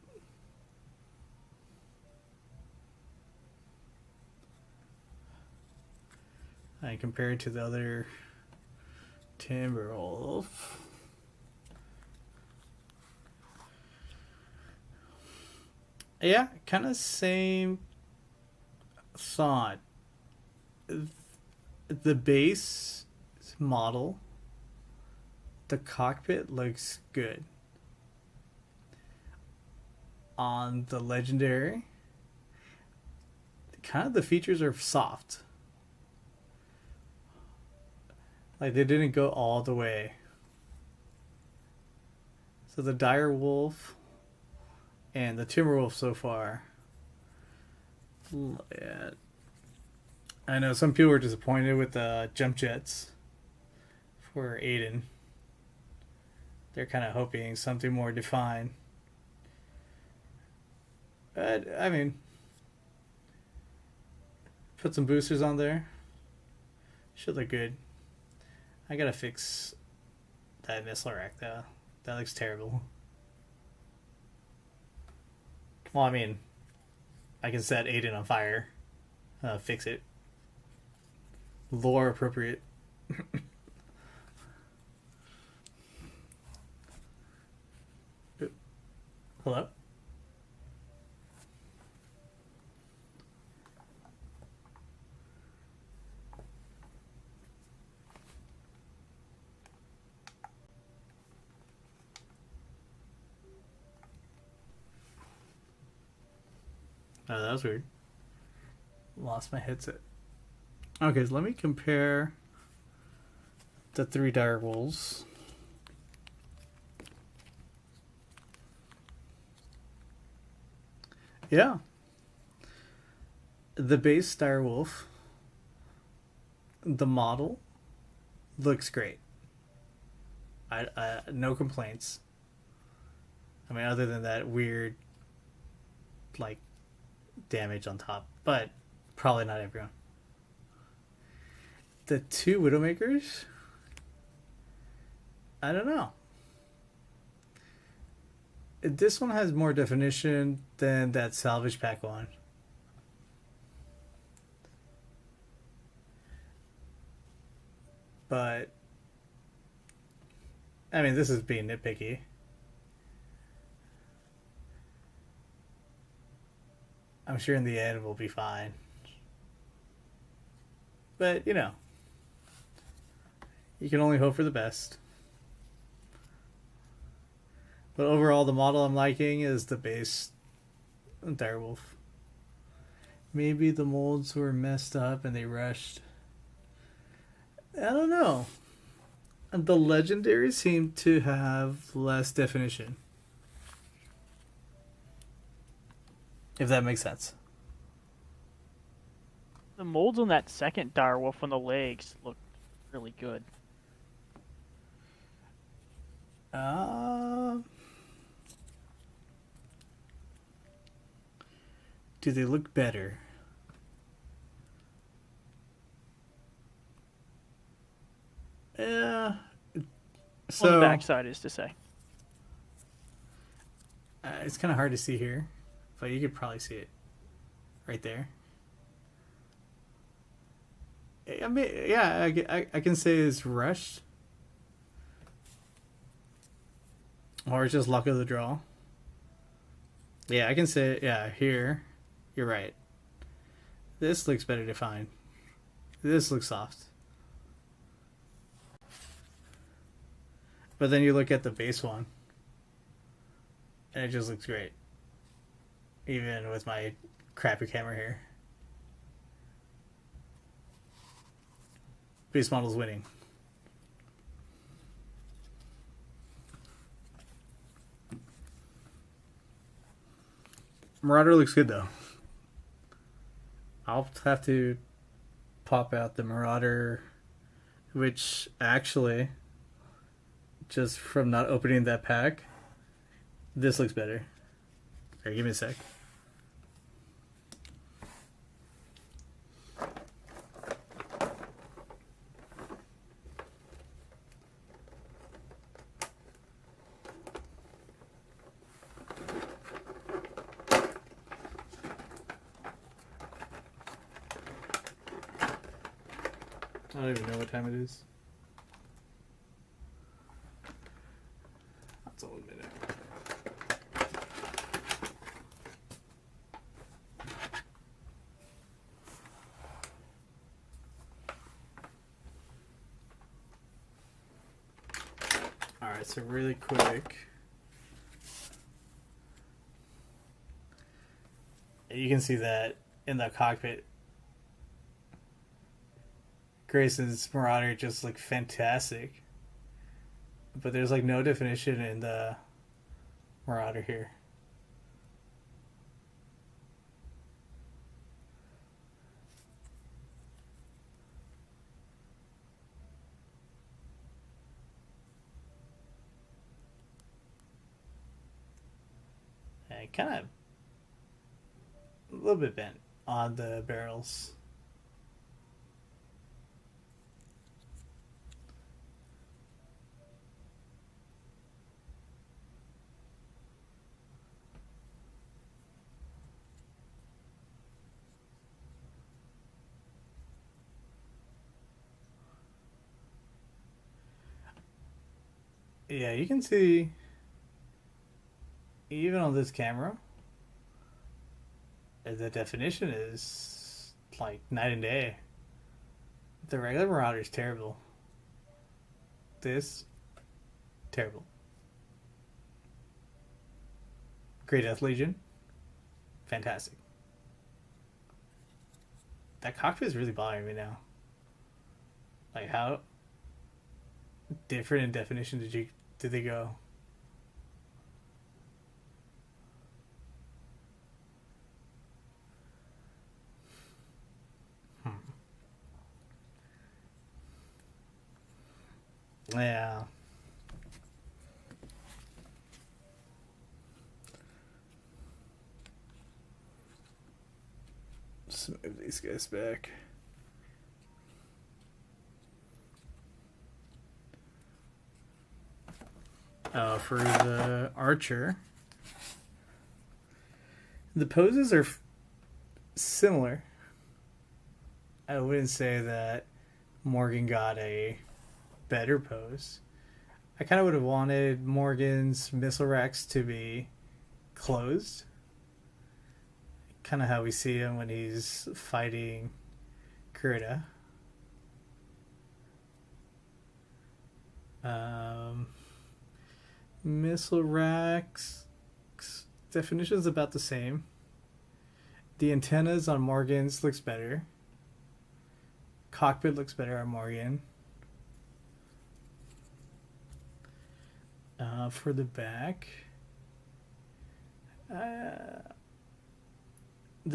And compared to the other Timberwolf, yeah, kind of same thought. The base model, the cockpit looks good. On the Legendary, kind of the features are soft. Like, they didn't go all the way. So the Dire Wolf and the Timberwolf so far. Yeah. I know some people were disappointed with the jump jets for Aiden. They're kind of hoping something more defined. But, I mean, put some boosters on there. Should look good. I gotta fix that missile rack though. That looks terrible. Well, I mean, I can set Aiden on fire. Fix it. Lore appropriate. Hello? Oh, that was weird. Lost my headset. Okay, so let me compare the 3 dire wolves. Yeah. The base dire wolf, the model, looks great. I no complaints. I mean, other than that weird, like, damage on top. But probably not everyone. The two Widowmakers? I don't know. This one has more definition than that salvage pack one. But I mean, this is being nitpicky. I'm sure in the end we'll be fine. But, you know, you can only hope for the best. But overall, the model I'm liking is the base Direwolf. Maybe the molds were messed up and they rushed. I don't know. The legendaries seem to have less definition. If that makes sense. The molds on that second direwolf on the legs look really good. Do they look better? Yeah. So On the backside is to say. It's kind of hard to see here, but you could probably see it right there. I mean, yeah, I can say it's rushed. Or it's just luck of the draw. Yeah, I can say, yeah, here. You're right. This looks better defined. This looks soft. But then you look at the base one. And it just looks great. Even with my crappy camera here. Base model's winning. Marauder looks good though. I'll have to pop out the Marauder, which actually, just from not opening that pack, this looks better. Here, give me a sec. I don't even know what time it is. That's all a minute. Alright, so really quick. You can see that in the cockpit. Grayson's Marauder just look fantastic. But there's like no definition in the Marauder here. And kind of a little bit bent on the barrels. Yeah, you can see, even on this camera, the definition is like night and day. The regular Marauder is terrible. This, terrible. Great Death Legion, fantastic. That cockpit is really bothering me now. Like, how different in definition did they go? Yeah. Just move these guys back. For the archer, the poses are similar. I wouldn't say that Morgan got a better pose. I kind of would have wanted Morgan's missile racks to be closed. Kind of how we see him when he's fighting Kurita. Missile racks definition's about the same. The antennas on Morgan's looks better. Cockpit looks better on Morgan. For the back, the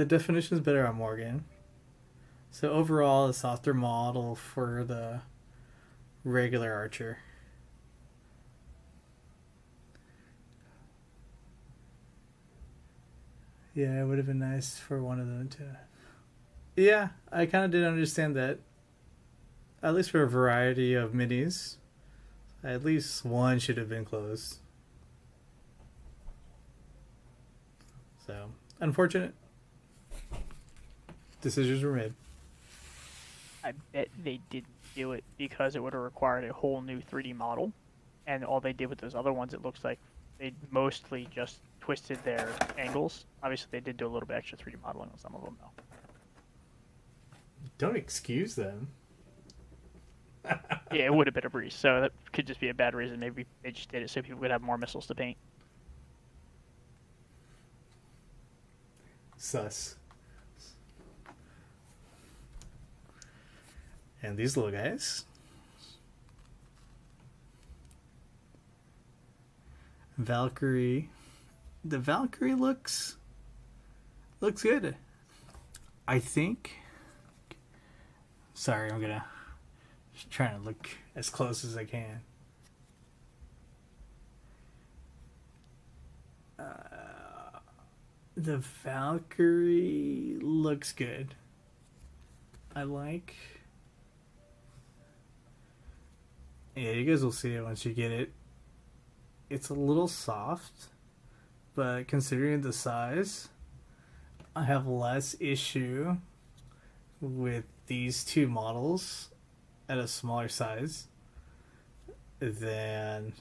definition is better on Morgan. So overall, a softer model for the regular archer. Yeah, it would have been nice for one of them to... Yeah, I kind of did understand that. At least for a variety of minis, at least one should have been closed. So, unfortunate. Decisions were made. I bet they didn't do it because it would have required a whole new 3D model. And all they did with those other ones, it looks like they mostly just twisted their angles. Obviously, they did do a little bit extra 3D modeling on some of them, though. Don't excuse them. Yeah, it would have been a breeze. So that could just be a bad reason. Maybe they just did it so people could have more missiles to paint. Sus. And these little guys. Valkyrie. The Valkyrie looks good. I think. Sorry, I'm gonna just trying to look as close as I can. The Valkyrie looks good. I like. Yeah, you guys will see it once you get it. It's a little soft, but considering the size, I have less issue with these two models at a smaller size than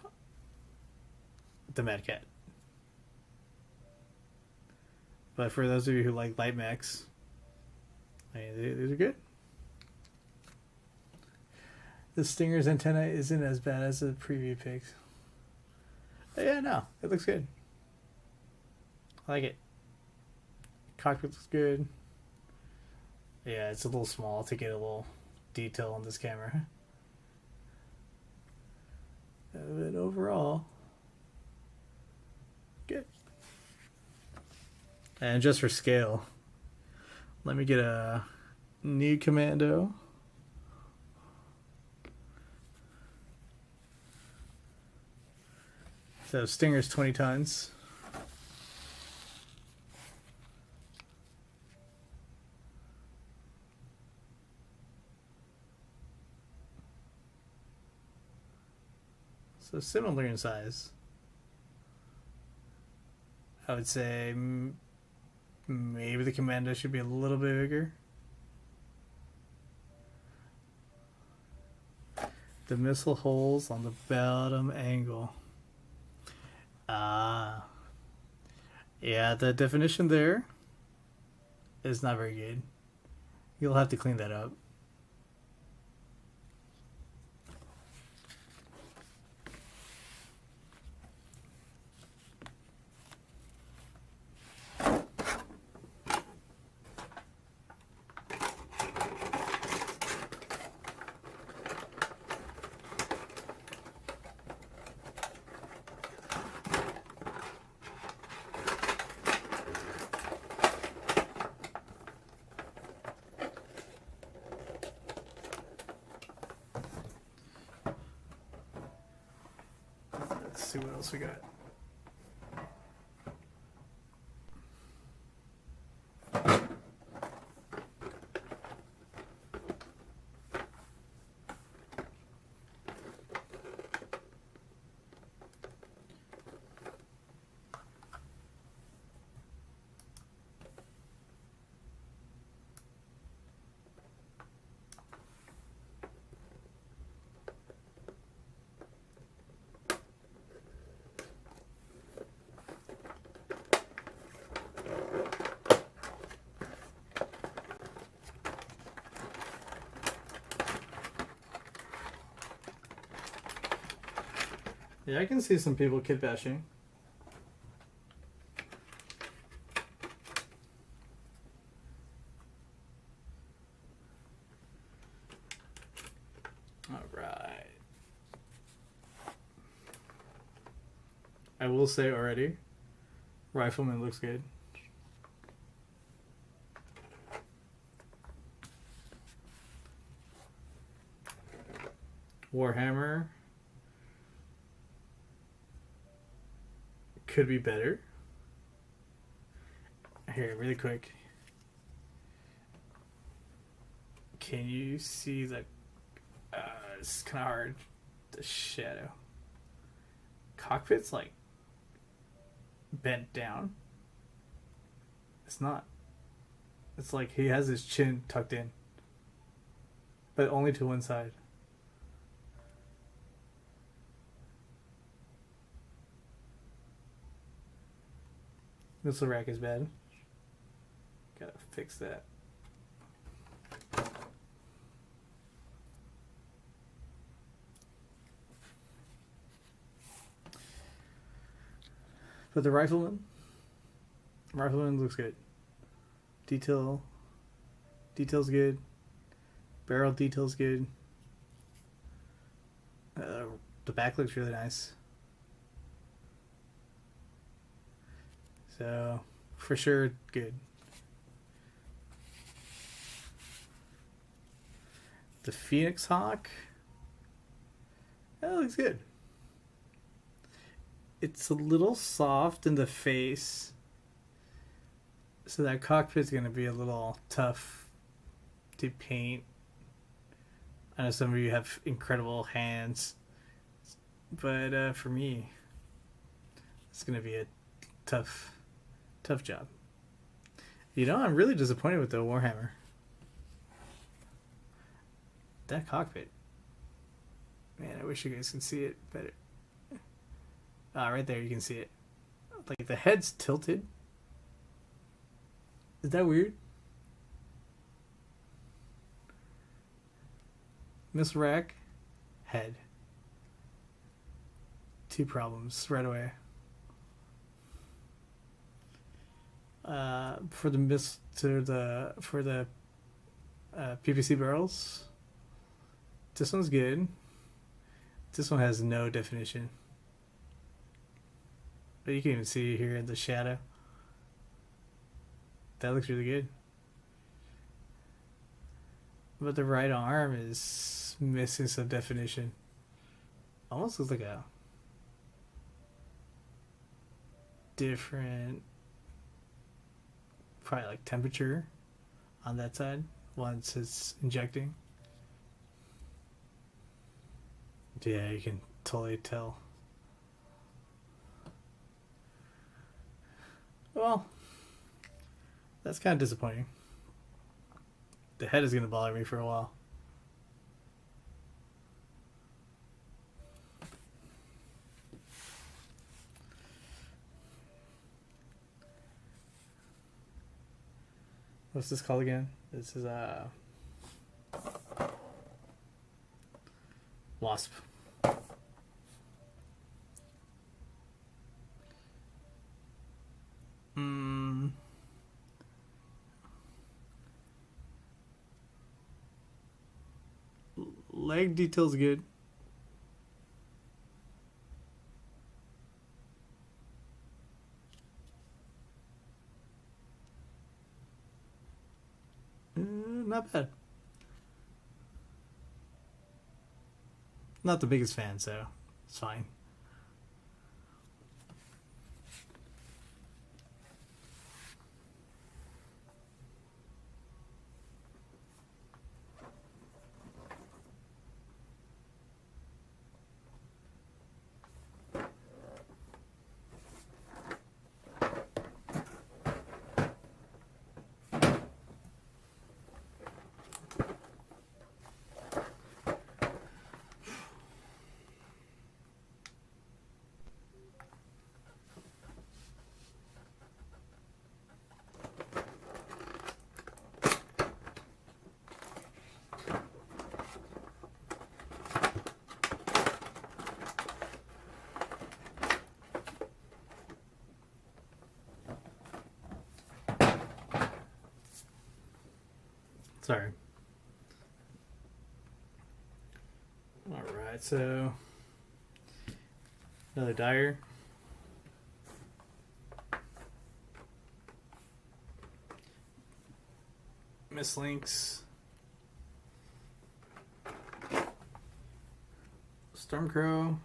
the Mad Cat. But for those of you who like light mechs, I mean, these are good. The Stinger's antenna isn't as bad as the preview pics. Yeah, no, it looks good. I like it. Cockpit looks good. Yeah, it's a little small to get a little detail on this camera. But overall, good. And just for scale, let me get a new commando. So Stinger's 20 tons. So similar in size. I would say maybe the commando should be a little bit bigger. The missile holes on the bottom angle. Yeah, the definition there is not very good. You'll have to clean that up. Let's see what else we got. Yeah, I can see some people kid bashing. All right. I will say already, Rifleman looks good. Warhammer could be better. Here, really quick. Can you see the... it's kind of hard. The shadow. Cockpit's like bent down. It's not. It's like he has his chin tucked in. But only to one side. Missile rack is bad. Gotta fix that. But the rifleman looks good. Detail's good. Barrel detail's good. The back looks really nice. So, for sure, good. The Phoenix Hawk, that looks good. It's a little soft in the face, so that cockpit's going to be a little tough to paint. I know some of you have incredible hands, but for me, it's going to be a tough job. You know, I'm really disappointed with the Warhammer. That cockpit. Man, I wish you guys could see it better. Right there, you can see it. Like, the head's tilted. Is that weird? Missile rack, head. Two problems right away. For the PVC barrels, this one's good. This one has no definition, but you can even see here in the shadow. That looks really good. But the right arm is missing some definition. Almost looks like a different, probably like temperature on that side once it's injecting. Yeah, you can totally tell. Well, that's kind of disappointing. The head is going to bother me for a while. What's this called again? This is Wasp. Leg detail's good. Not bad. Not the biggest fan, so it's fine. Sorry. Alright, so another dyer. Mislinks. Stormcrow.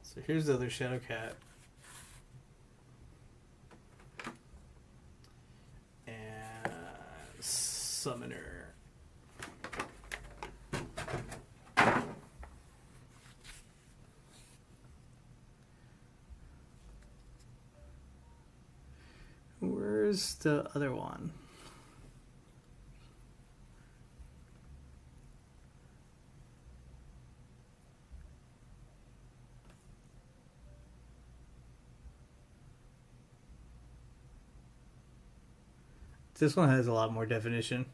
So here's the other Shadow Cat. And Summoner. Where's the other one? This one has a lot more definition.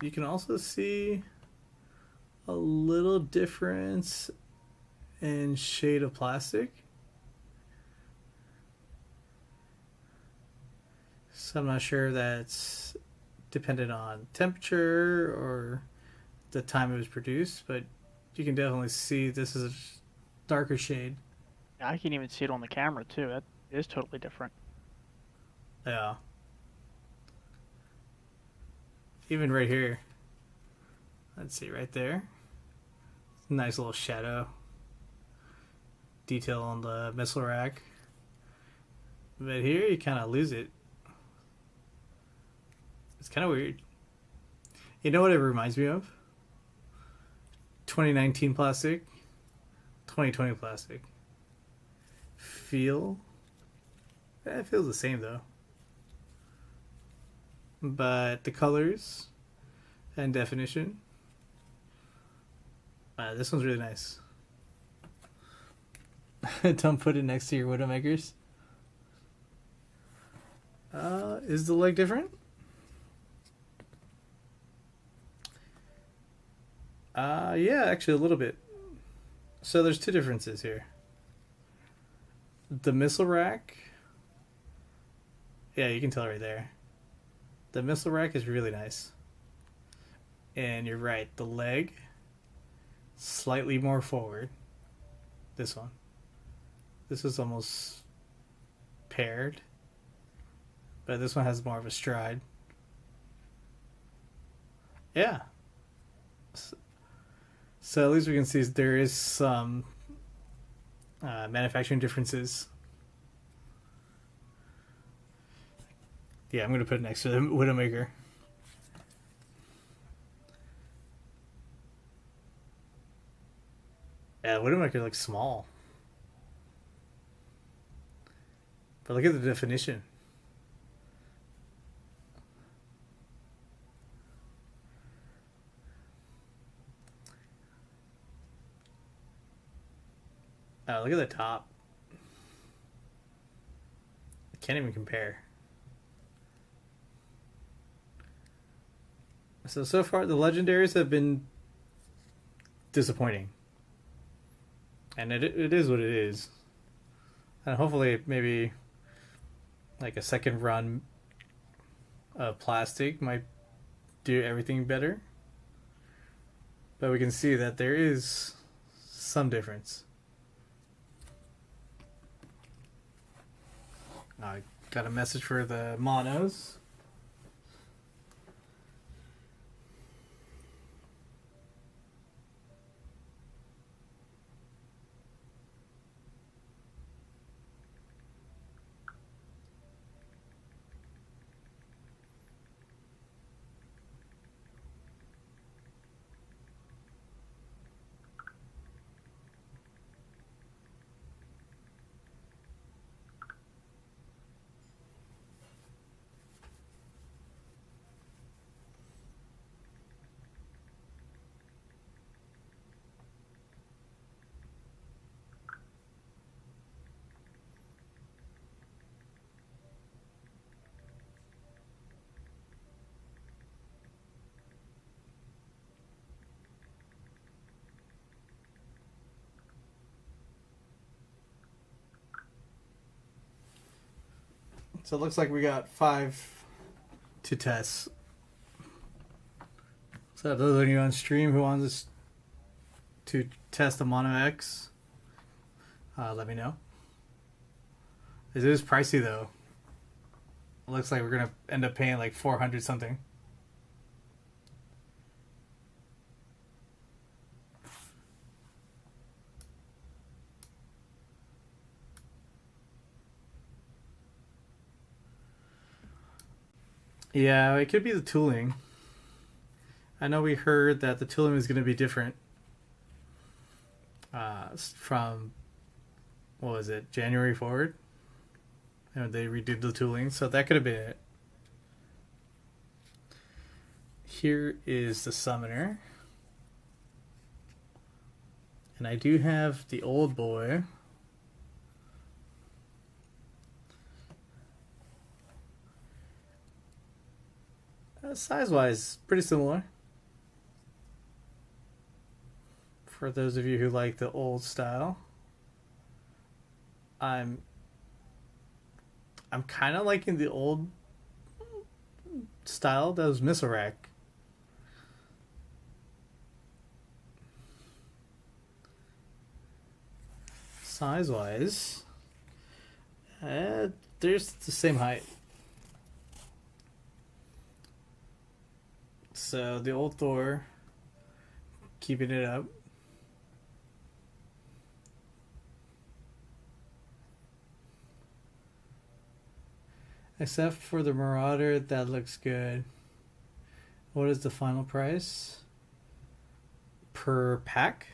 You can also see a little difference in shade of plastic. So I'm not sure if that's dependent on temperature or the time it was produced, but you can definitely see this is a darker shade. I can even see it on the camera too. That is totally different. Yeah. Even right here. Let's see, right there. Nice little shadow detail on the missile rack. But here you kind of lose it. It's kind of weird. You know what it reminds me of? 2019 plastic, 2020 plastic. Feel? It feels the same though. But the colors and definition, this one's really nice. Don't put it next to your Widowmakers. Is the leg different? Yeah, actually a little bit. So there's two differences here. The missile rack, yeah, you can tell right there. The missile rack is really nice. And you're right, the leg, slightly more forward. This one. This is almost paired. But this one has more of a stride. Yeah. So at least we can see there is some manufacturing differences. Yeah, I'm going to put it next to the Widowmaker. Yeah, Widowmaker looks small. But look at the definition. Oh, look at the top. I can't even compare. So far, the legendaries have been disappointing. And it is what it is. And hopefully, maybe like a second run of plastic might do everything better. But we can see that there is some difference. I got a message for the monos. So it looks like we got 5 to test. So those of you on stream who want us to test the Mono X, let me know. It is pricey though. It looks like we're gonna end up paying like 400 something. Yeah, it could be the tooling. I know we heard that the tooling is going to be different from, what was it, January forward? And they redid the tooling, so that could have been it. Here is the summoner. And I do have the old boy. Size-wise, pretty similar. For those of you who like the old style, I'm kind of liking the old style that was missile rack. Size-wise, there's the same height. So the old Thor, keeping it up. Except for the Marauder, that looks good. What is the final price? Per pack?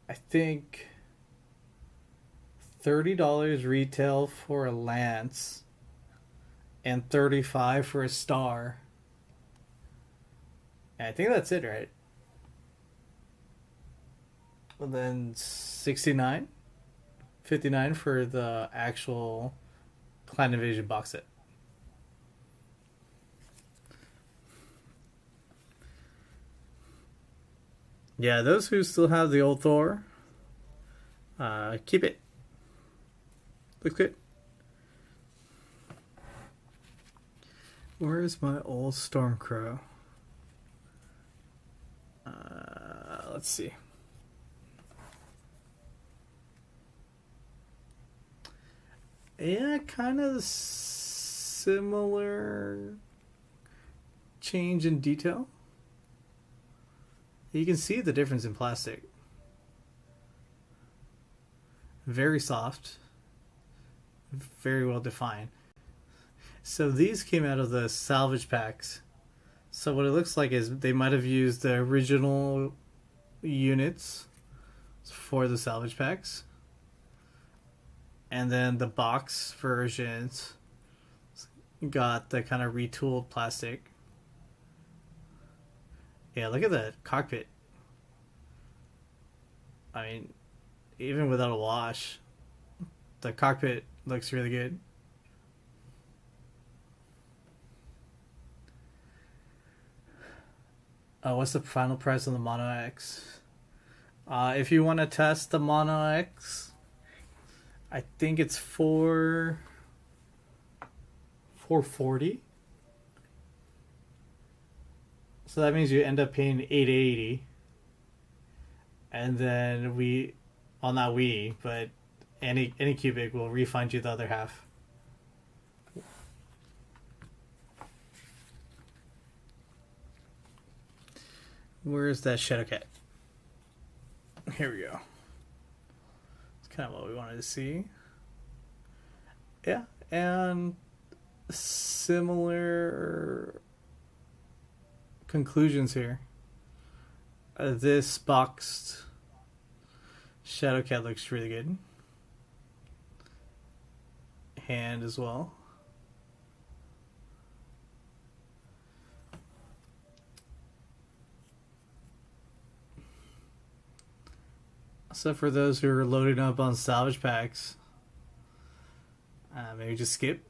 I think $30 retail for a Lance and $35 for a Star. I think that's it, right? And then $69, $59 for the actual Clan Invasion box set. Yeah, those who still have the old Thor, keep it. Looks good. Where is my old Stormcrow? Let's see. Yeah, kind of similar change in detail. You can see the difference in plastic. Very soft. Very well defined. So these came out of the salvage packs. So what it looks like is they might have used the original units for the salvage packs. And then the box versions got the kind of retooled plastic. Yeah, look at that cockpit. I mean, even without a wash, the cockpit looks really good. What's the final price on the Mono X? If you want to test the Mono X, I think it's $440. So that means you end up paying $880. And then not we, but any cubic will refund you the other half. Where's that Shadowcat? Here we go. It's kind of what we wanted to see. Yeah, and similar conclusions here. This boxed Shadowcat looks really good. Hand as well. So for those who are loading up on salvage packs, maybe just skip.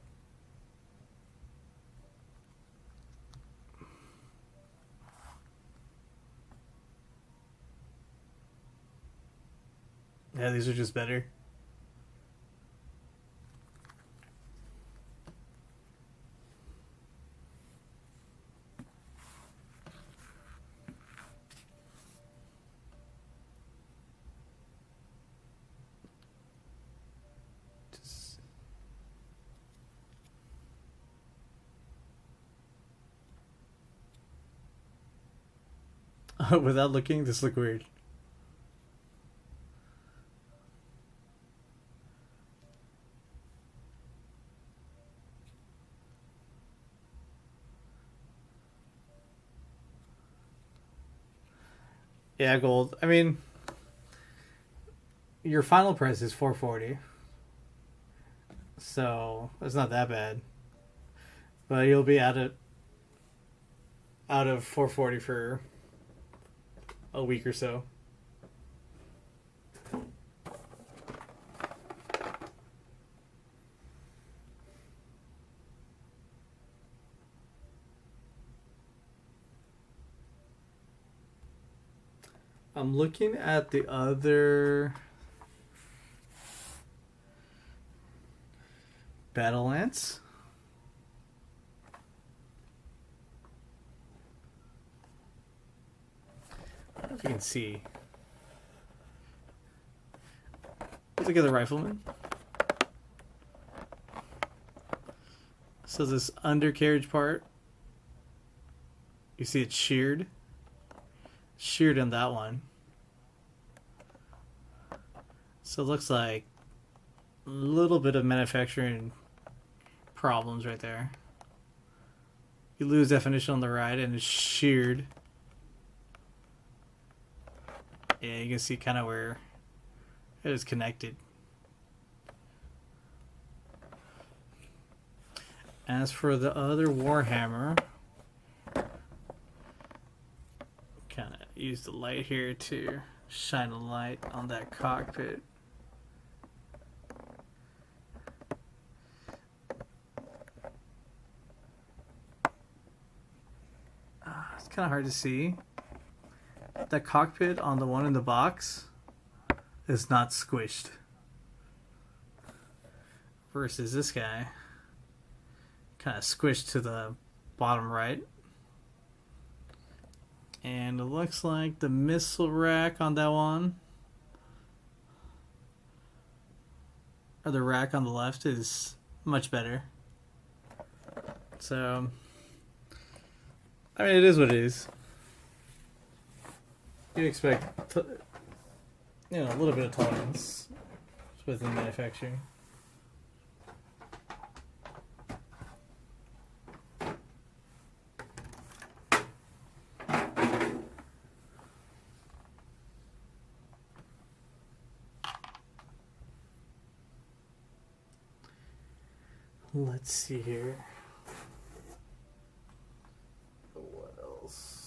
Yeah, these are just better. Without looking, this look weird. Yeah, gold. I mean, your final price is 440, so it's not that bad. But you'll be out of 440 for a week or so. I'm looking at the other Battle Lance. I don't know if you can see. Let's look at the Rifleman. So this undercarriage part, you see it's sheared. Sheared in that one. So it looks like a little bit of manufacturing problems right there. You lose definition on the right and it's sheared. Yeah, you can see kind of where it is connected. As for the other Warhammer, kind of use the light here to shine a light on that cockpit. It's kind of hard to see. The cockpit on the one in the box is not squished. Versus this guy, kind of squished to the bottom right. And it looks like the missile rack on that one, or the rack on the left, is much better. So, I mean, it is what it is. You expect, a little bit of tolerance within manufacturing. Let's see here. What else?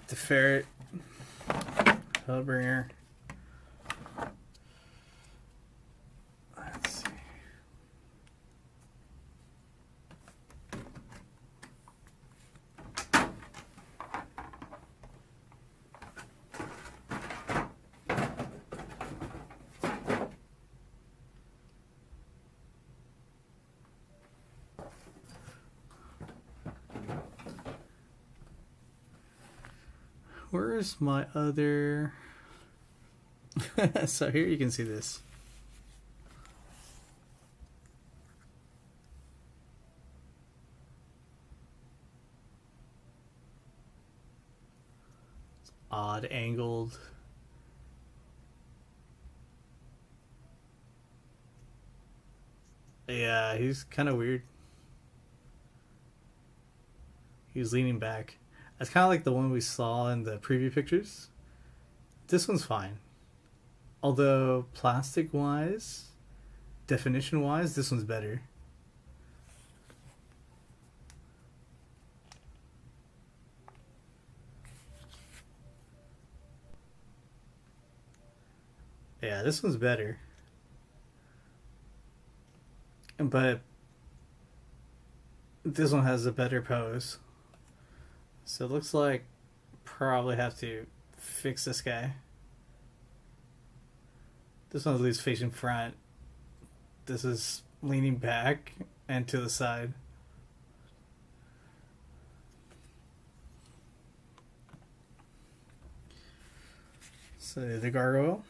The ferret, Hellbringer. Let's see. Where's my other... So here you can see this. It's odd angled. Yeah, he's kind of weird. He's leaning back. It's kind of like the one we saw in the preview pictures. This one's fine. Although, plastic-wise, definition-wise, this one's better. Yeah, this one's better. but this one has a better pose. So it looks like probably have to fix this guy. This one's at least facing front. This is leaning back and to the side. So the gargoyle.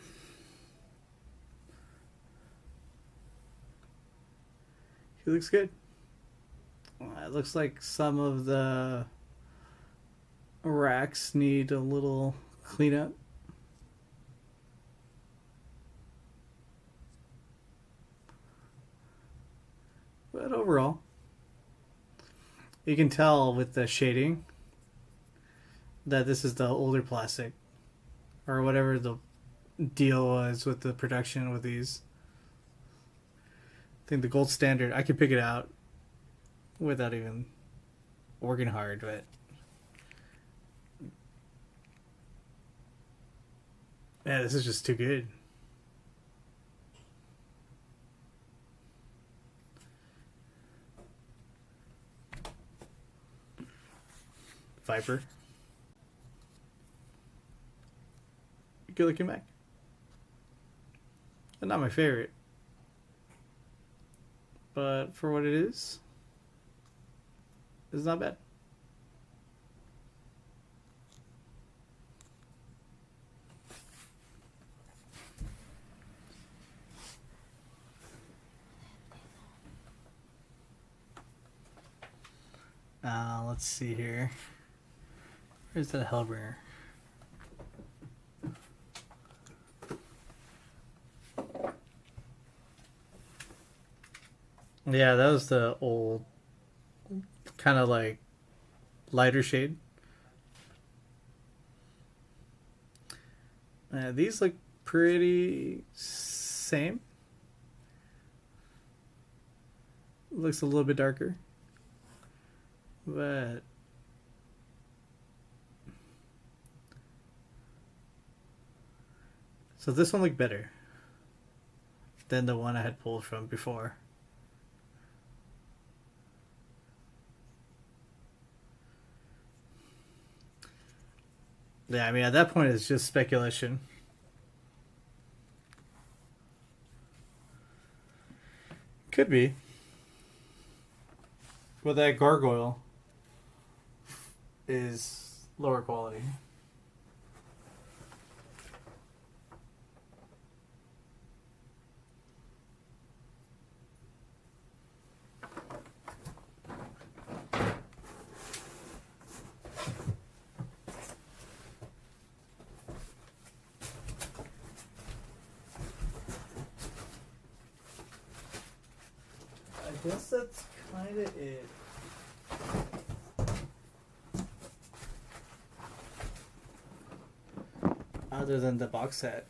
He looks good. It looks like some of the racks need a little cleanup. But overall, you can tell with the shading that this is the older plastic, or whatever the deal was with the production with these. I think the gold standard, I could pick it out without even working hard, but yeah, this is just too good. Viper. Good looking mech. And not my favorite. But for what it is, it's not bad. Let's see here. Where's that Hellbringer? Yeah, that was the old, kind of like lighter shade. These look pretty same. Looks a little bit darker. But so this one looked better than the one I had pulled from before. Yeah, I mean, at that point, it's just speculation. Could be. But that gargoyle is lower quality. I guess that's kind of it. Other than the box set.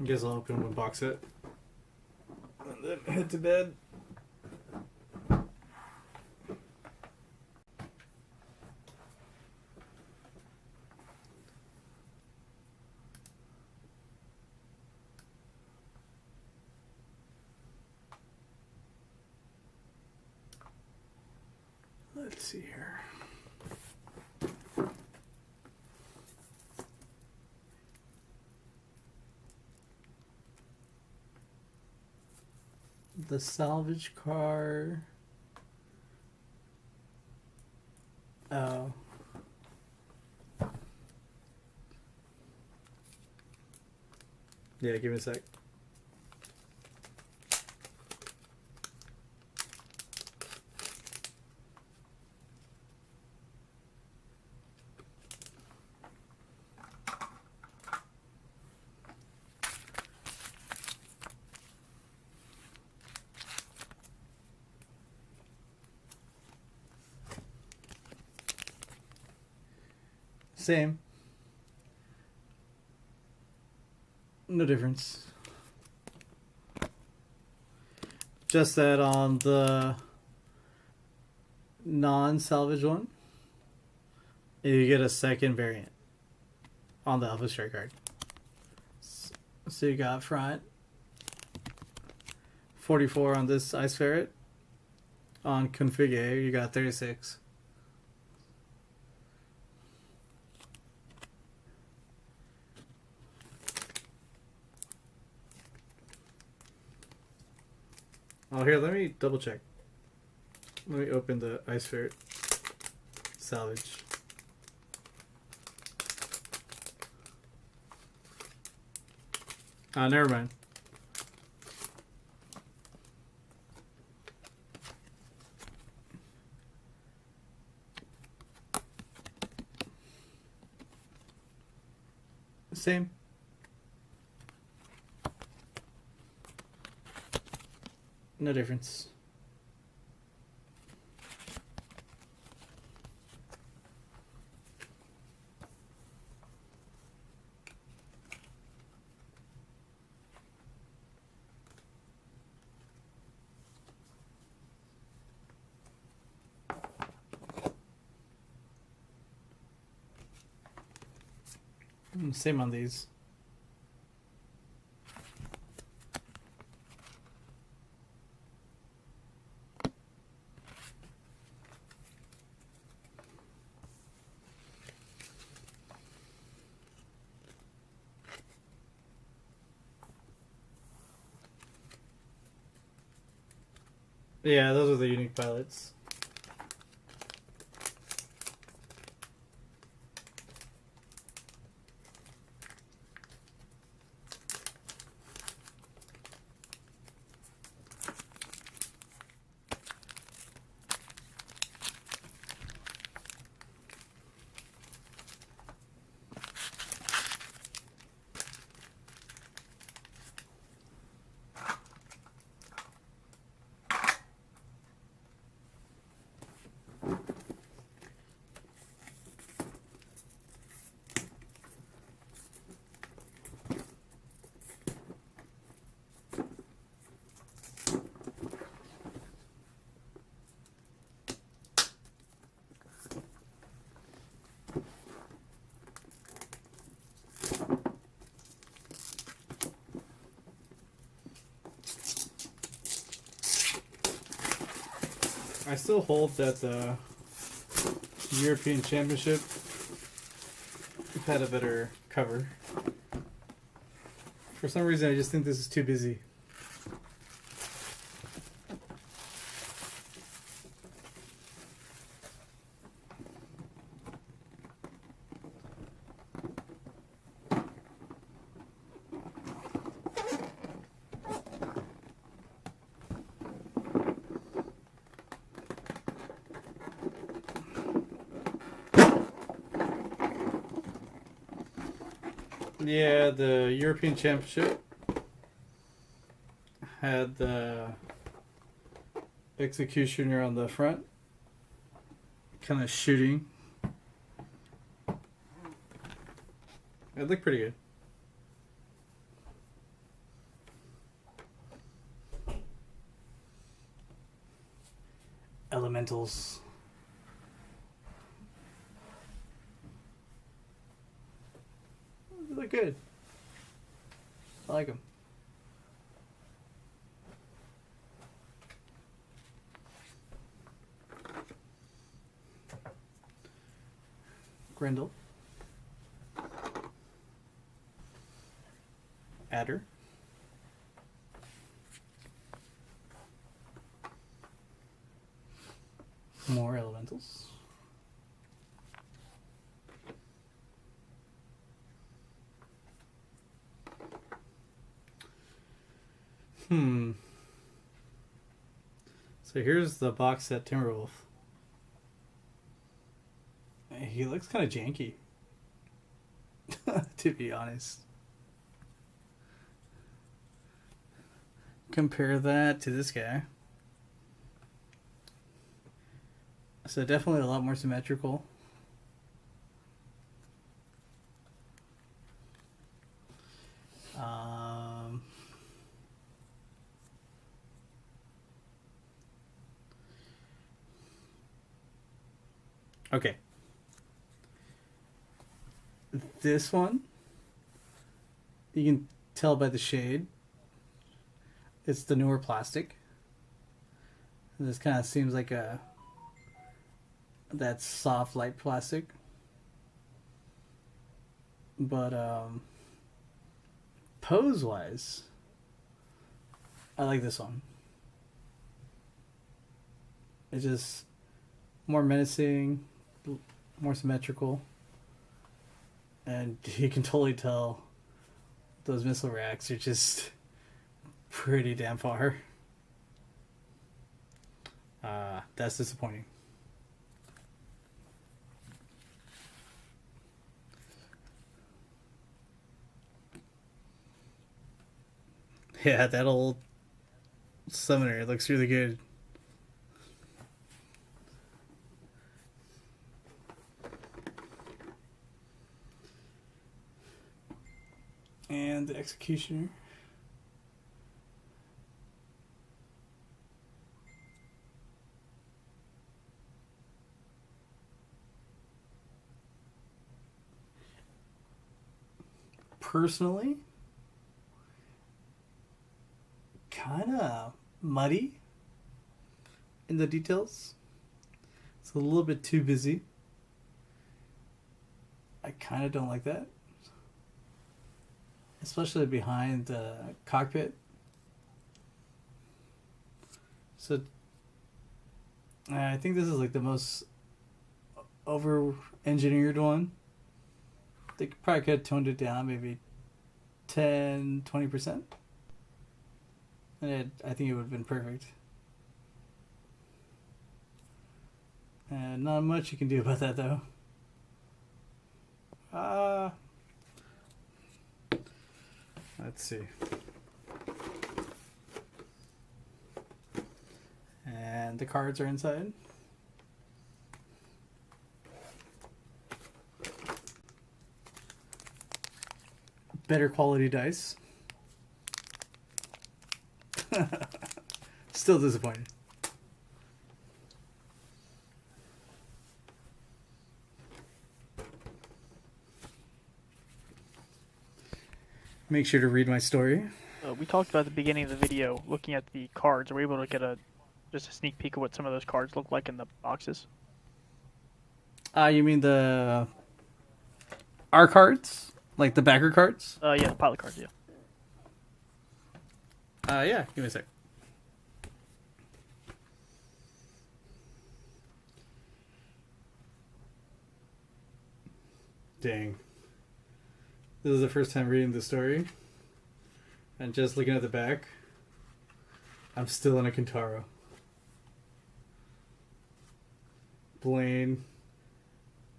I guess I'll open one box set and then head to bed. Let's see here. The salvage car. Oh. Yeah, give me a sec. Same. No difference. Just that on the non-salvage one, you get a second variant on the Alpha Strike card. So you got front 44 on this Ice Ferret. On Config A, you got 36. Oh, here, let me double check. Let me open the Ice Ferret salvage. Never mind. Same. No difference. Same on these. Yeah, those are the unique pilots. I still hold that the European Championship had a better cover. For some reason, I just think this is too busy. Yeah, the European Championship had the executioner on the front, kind of shooting. It looked pretty good. Elementals. They look good. I like them. Grendel. Adder. More elementals. So here's the box set Timberwolf. He looks kind of janky, to be honest. Compare that to this guy. So definitely a lot more symmetrical. Okay. This one, you can tell by the shade. It's the newer plastic. This kind of seems like that soft light plastic. But pose wise, I like this one. It's just more menacing, more symmetrical, and you can totally tell those missile racks are just pretty damn far. That's disappointing. Yeah, that old summoner looks really good. And the executioner. Personally, kind of muddy in the details. It's a little bit too busy. I kind of don't like that. Especially behind the cockpit. So I think this is like the most over-engineered one. They probably could have toned it down maybe 10-20%. And I think it would have been perfect. And not much you can do about that though. Let's see. And the cards are inside. Better quality dice. Still disappointed. Make sure to read my story. We talked about at the beginning of the video, looking at the cards. Are we able to get just a sneak peek of what some of those cards look like in the boxes? You mean the our cards? Like the backer cards? Yeah, the pilot cards, yeah. Yeah, give me a sec. Dang. This is the first time reading the story. And just looking at the back, I'm still in a Kintaro. Blaine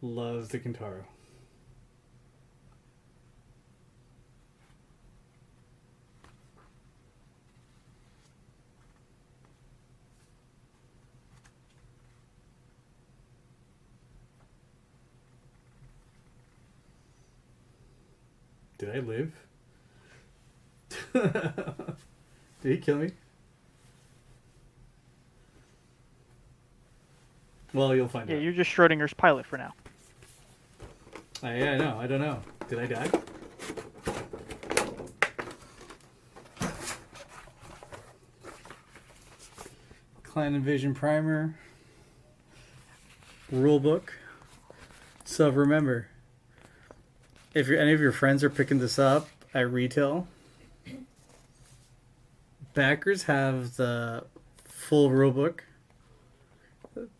loves the Kintaro. Did I live? Did he kill me? Well, you'll find out. Yeah, you're just Schrodinger's pilot for now. Yeah, I know. I don't know. Did I die? Clan Invasion Primer. Rulebook. So remember, if any of your friends are picking this up at retail, backers have the full rulebook.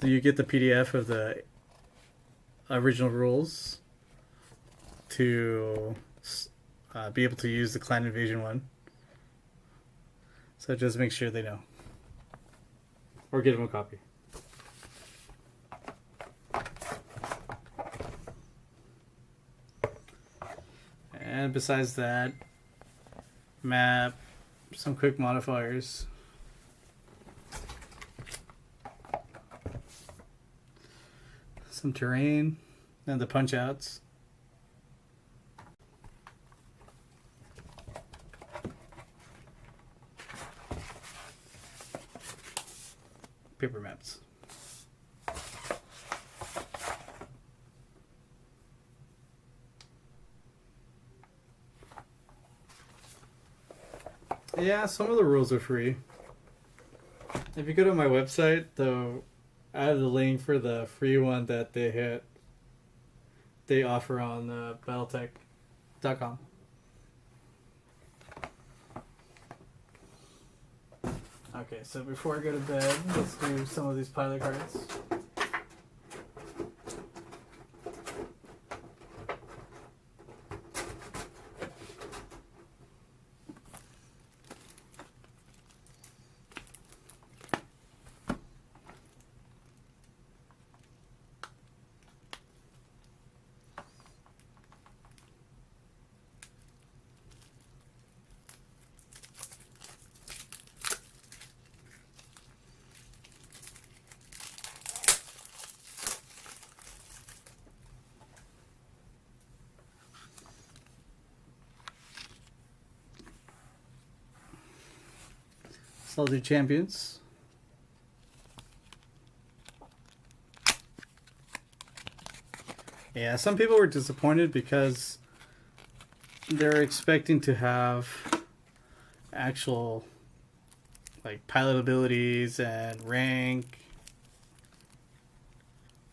You get the PDF of the original rules to be able to use the Clan Invasion one. So just make sure they know. Or get them a copy. And besides that, map, some quick modifiers. Some terrain, and the punch outs. Paper maps. Yeah, some of the rules are free. If you go to my website, though, I have the link for the free one that they offer on Battletech.com. Okay, so before I go to bed, let's do some of these pilot cards. So I'll do champions. Yeah, some people were disappointed because they're expecting to have actual like pilot abilities and rank.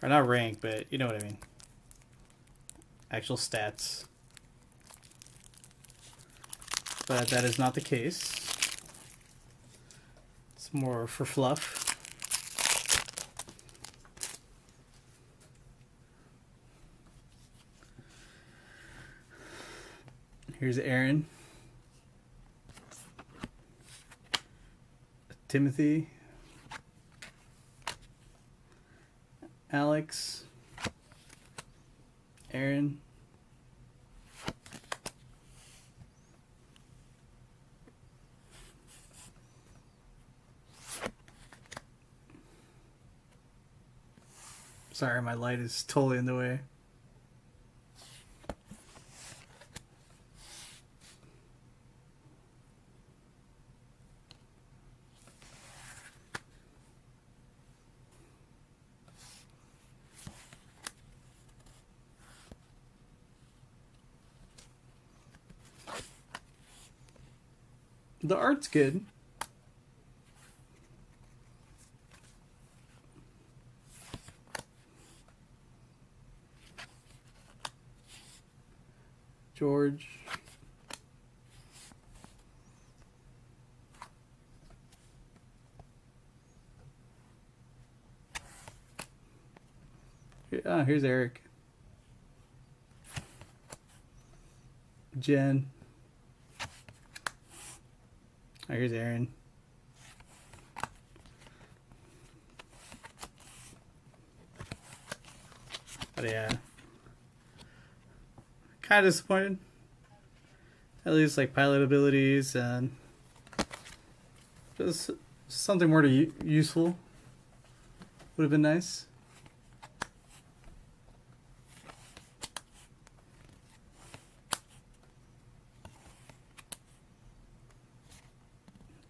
Or not rank, but you know what I mean. Actual stats. But that is not the case. It's more for fluff. Here's Aaron. Timothy. Alex. Aaron. Sorry, my light is totally in the way. The art's good. George. Here's Eric. Jen. Here's Aaron. But yeah. Kind of disappointed. At least like pilot abilities and just something more to useful would have been nice.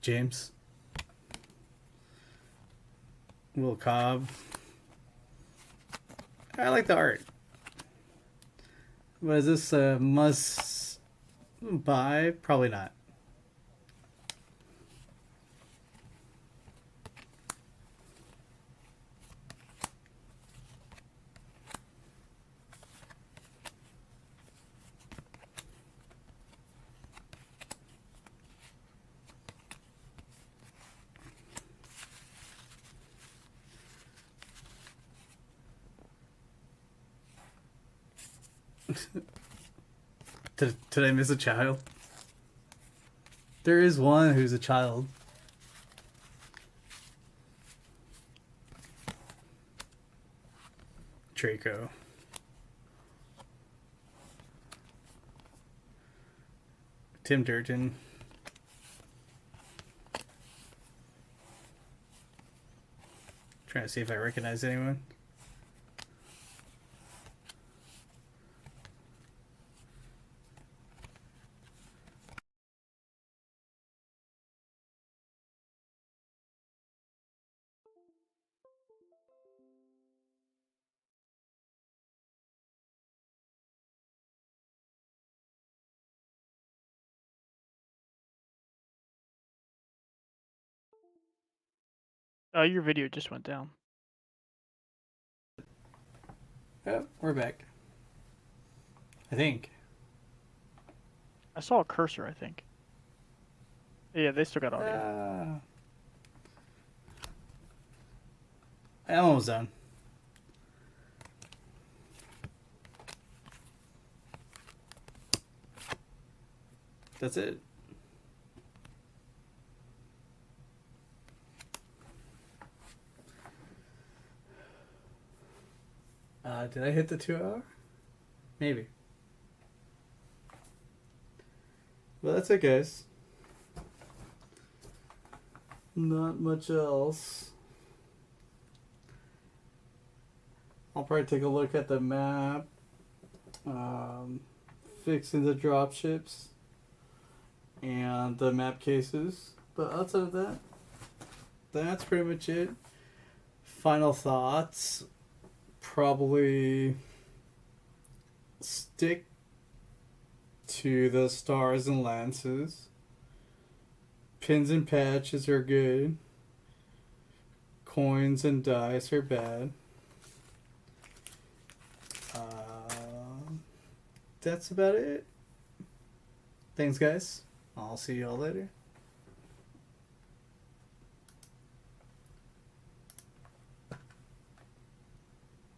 James. Will Cobb. I like the art. But is this a must buy? Probably not. Did I miss a child? There is one who's a child. Draco. Tim Durden. Trying to see if I recognize anyone. Your video just went down. Oh, we're back. I think. I saw a cursor, I think. Yeah, they still got audio. I'm almost done. That's it. Did I hit the 2 hour? Maybe. Well, that's it, guys. Not much else. I'll probably take a look at the map. Fixing the dropships. And the map cases. But outside of that, that's pretty much it. Final thoughts. Probably stick to the stars and lances. Pins and patches are good. Coins and dice are bad. That's about it. Thanks, guys. I'll see you all later.